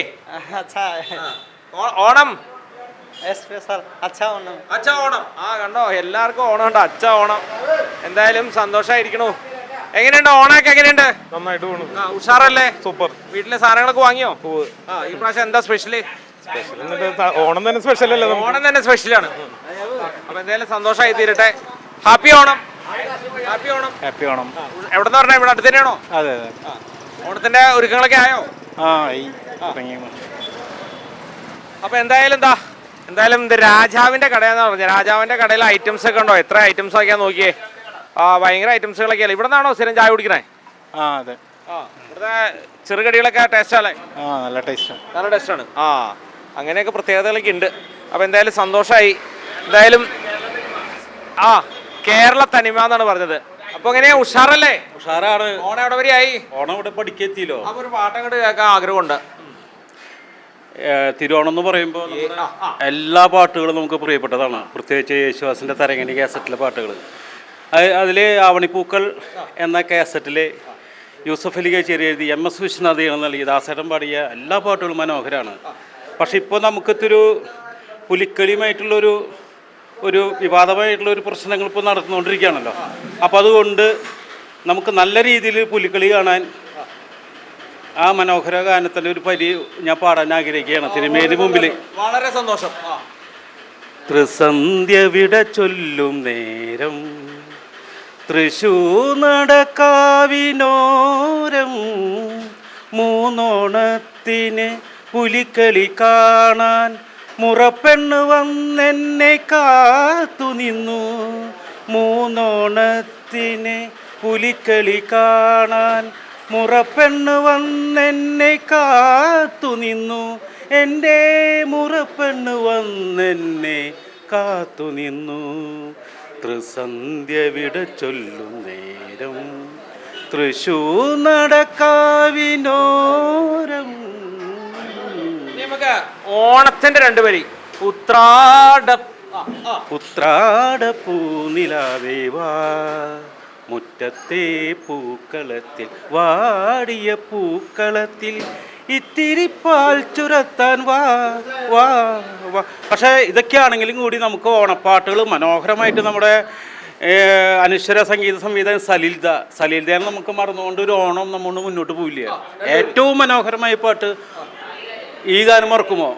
अच्छा ഓണം स्पेशल अच्छा ओणम. അച്ഛ ഓണം. കണ്ടോ, എല്ലാവർക്കും ഓണം ഉണ്ട്. അച്ഛ ഓണം. എന്തായാലും സന്തോഷമായിരിക്കണു. എങ്ങനെയുണ്ട് ഓണൊക്കെ? എങ്ങനെയുണ്ട്? നന്നായിട്ട് പോണു. ഉഷാറല്ലേ? സൂപ്പർ. വീട്ടിലെ സാധനങ്ങളൊക്കെ വാങ്ങിയോ? ഈ പ്രാവശ്യം എന്താ സ്പെഷ്യല്? ഓണം തന്നെ സ്പെഷ്യൽ അല്ലേ? ഓണം തന്നെ സ്പെഷ്യലാണ്. അപ്പൊ എന്തായാലും സന്തോഷമായി തീരട്ടെ. Happy Onam. Happy Onam. Happy Onam. എവിടെന്ന് പറഞ്ഞാൽ ഇവിടെ അടുത്ത് തന്നെയാണോ? അതെ. ഓണത്തിന്റെ ഒരുക്കങ്ങളൊക്കെ ആയോ? അപ്പൊ എന്തായാലും ഇത് രാജാവിന്റെ കടയെന്ന് പറഞ്ഞു. രാജാവിന്റെ കടയിലെ ഐറ്റംസ് ഒക്കെ ഉണ്ടോ? എത്ര ഐറ്റംസ് ഒക്കെയാ നോക്കിയേ. ഭയങ്കര ഐറ്റംസുകളൊക്കെയല്ലേ. ഇവിടെ നിന്നാണോ സ്ഥിരം ചായ കുടിക്കണേ? അതെ. ഇവിടുത്തെ ചെറുകടികളൊക്കെ ടേസ്റ്റ് അല്ലേ? നല്ല ടേസ്റ്റ്. നല്ല ടേസ്റ്റാണ്. അങ്ങനെയൊക്കെ പ്രത്യേകതകളൊക്കെ ഉണ്ട്. അപ്പൊ എന്തായാലും സന്തോഷമായി. എന്തായാലും കേരള തനിമ എന്നാണ് പറഞ്ഞത്. അപ്പൊ എങ്ങനെയാ, ഉഷാറല്ലേ? ഉഷാറാണ്. ഓണം എവിടെ വരെയായി? ഓണം ഇവിടെ പഠിക്കെത്തിയല്ലോ. അപ്പൊ ഒരു പാട്ടം കണ്ട് കേൾക്കാൻ ആഗ്രഹമുണ്ട്. തിരുവോണം എന്ന് പറയുമ്പോൾ എല്ലാ പാട്ടുകളും നമുക്ക് പ്രിയപ്പെട്ടതാണ്. പ്രത്യേകിച്ച് യേശുദാസിൻ്റെ തരംഗിണി കാസറ്റിലെ പാട്ടുകൾ. അതിൽ ആവണിപ്പൂക്കൾ എന്ന കാസറ്റിൽ യൂസഫ് അലി കേച്ചേരി എഴുതി MS വിശ്വനാഥ് നൽകി ദാസേട്ടൻ പാടിയ എല്ലാ പാട്ടുകളും മനോഹരമാണ്. പക്ഷെ ഇപ്പോൾ നമുക്കിത്തൊരു പുലിക്കളിയുമായിട്ടുള്ളൊരു വിവാദമായിട്ടുള്ളൊരു പ്രശ്നങ്ങൾ ഇപ്പോൾ നടന്നുകൊണ്ടിരിക്കുകയാണല്ലോ. അപ്പോൾ അതുകൊണ്ട് നമുക്ക് നല്ല രീതിയിൽ പുലിക്കളി കാണാൻ ആ മനോഹര ഗാനത്തിൻ്റെ ഒരു ഞാൻ പാടാൻ ആഗ്രഹിക്കുകയാണ് തിരുമേനി മുമ്പിൽ. വളരെ സന്തോഷം. ത്രിസന്ധ്യ വിട ചൊല്ലും നേരം തൃശൂർ നടക്കാവിനോരം മൂന്നോണത്തിന് പുലിക്കളി കാണാൻ മുറപ്പെണ്ണ് വന്നെന്നെ കാത്തു നിന്നു. മൂന്നോണത്തിന് പുലിക്കളി കാണാൻ മുറപ്പെണ്ണ് വന്നെന്നെ കാത്തു നിന്നു. എൻ്റെ മുറപ്പെണ്ണ് വന്നെന്നെ കാത്തു നിന്നു. ത്രിസന്ധ്യ വിട ചൊല്ലും നേരം തൃശൂർ നടക്കാവിനോരം. നമുക്ക് ഓണത്തിന്റെ രണ്ടുപേരി. ഉത്രാട പൂനിലാവേവാ മുറ്റത്തെ പൂക്കളത്തിൽ വാടിയ പൂക്കളത്തിൽ ഇത്തിരി പാൽ ചുരത്താൻ വാ വാ വാ. പക്ഷേ ഇതൊക്കെയാണെങ്കിലും കൂടി നമുക്ക് ഓണപ്പാട്ടുകൾ മനോഹരമായിട്ട് നമ്മുടെ അനശ്വര സംഗീത സംവിധാനം സലീൽദയാണ് നമുക്ക് മറന്നുകൊണ്ട് ഒരു ഓണം നമ്മൾ മുന്നോട്ട് പോയില്ല. ഏറ്റവും മനോഹരമായ പാട്ട് ഈ ഗാനം മറക്കുമോ?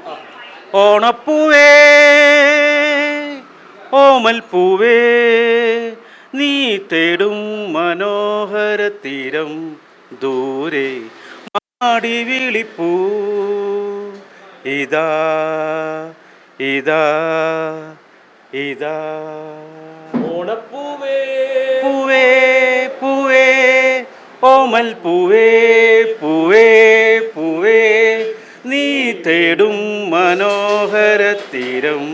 ഓണപ്പൂവേ ഓമൽ പൂവേ നീ തേടും മനോഹര തീരം ദൂരെ മാടി വിളിപ്പൂ ഇതാ ഇതാ ഇതാ ഓണപ്പൂവേ പൂവേ പൂവേ ഓമൽ പൂവേ പൂവേ പൂവേ നീ തേടും മനോഹര തീരം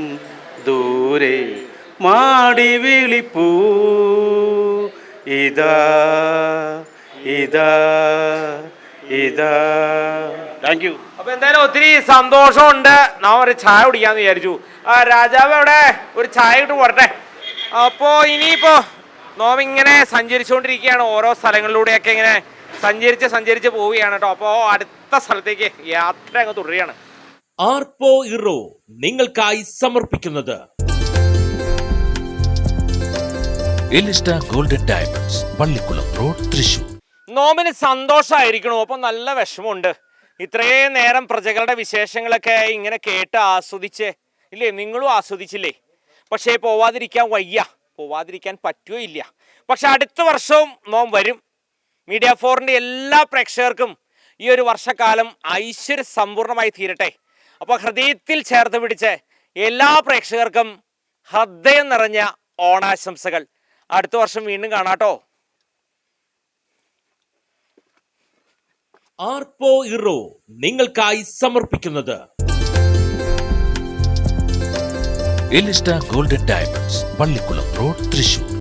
ദൂരെ മാടി വിളിപ്പൂ ഇതാ ഇതാ ഇതാ. Thank you. അപ്പൊ എന്തായാലും ഒത്തിരി സന്തോഷമുണ്ട്. നാം ഒരു ചായ കുടിക്കാന്ന് വിചാരിച്ചു. രാജാവ് അവിടെ ഒരു ചായ ഇട്ട് പോരട്ടെ. അപ്പോ ഇനിയിപ്പോ നോം ഇങ്ങനെ സഞ്ചരിച്ചുകൊണ്ടിരിക്കുകയാണ്, ഓരോ സ്ഥലങ്ങളിലൂടെയൊക്കെ ഇങ്ങനെ സഞ്ചരിച്ച് പോവുകയാണ് കേട്ടോ. അപ്പോൾ അടുത്ത സ്ഥലത്തേക്ക് യാത്ര അങ്ങ് തുടരുകയാണ്. ആർപ്പോ ഇറോ നിങ്ങൾക്കായി സമർപ്പിക്കുന്നത് എലിസ്റ്റ golden diamonds, Pallikkulam road, Thrissur. നോമിന് സന്തോഷമായിരിക്കണു, അപ്പം നല്ല വിഷമമുണ്ട്. ഇത്രയും നേരം പ്രജകളുടെ വിശേഷങ്ങളൊക്കെ ഇങ്ങനെ കേട്ട് ആസ്വദിച്ച് ഇല്ലേ, നിങ്ങളും ആസ്വദിച്ചില്ലേ? പക്ഷേ പോവാതിരിക്കാൻ പറ്റുകയോ ഇല്ല. പക്ഷെ അടുത്ത വർഷവും നോം വരും. മീഡിയ 4ൻ്റെ എല്ലാ പ്രേക്ഷകർക്കും ഈ ഒരു വർഷക്കാലം ഐശ്വര്യ സമ്പൂർണ്ണമായി തീരട്ടെ. അപ്പോൾ ഹൃദയത്തിൽ ചേർത്ത് പിടിച്ച് എല്ലാ പ്രേക്ഷകർക്കും ഹൃദയം നിറഞ്ഞ ഓണാശംസകൾ. അടുത്ത വർഷം വീണ്ടും കാണാട്ടോ. ആർപ്പോ ഇറോ നിങ്ങൾക്കായി സമർപ്പിക്കുന്നത് എലിസ്റ്റ golden diamonds, Pallikkulam road, Thrissur.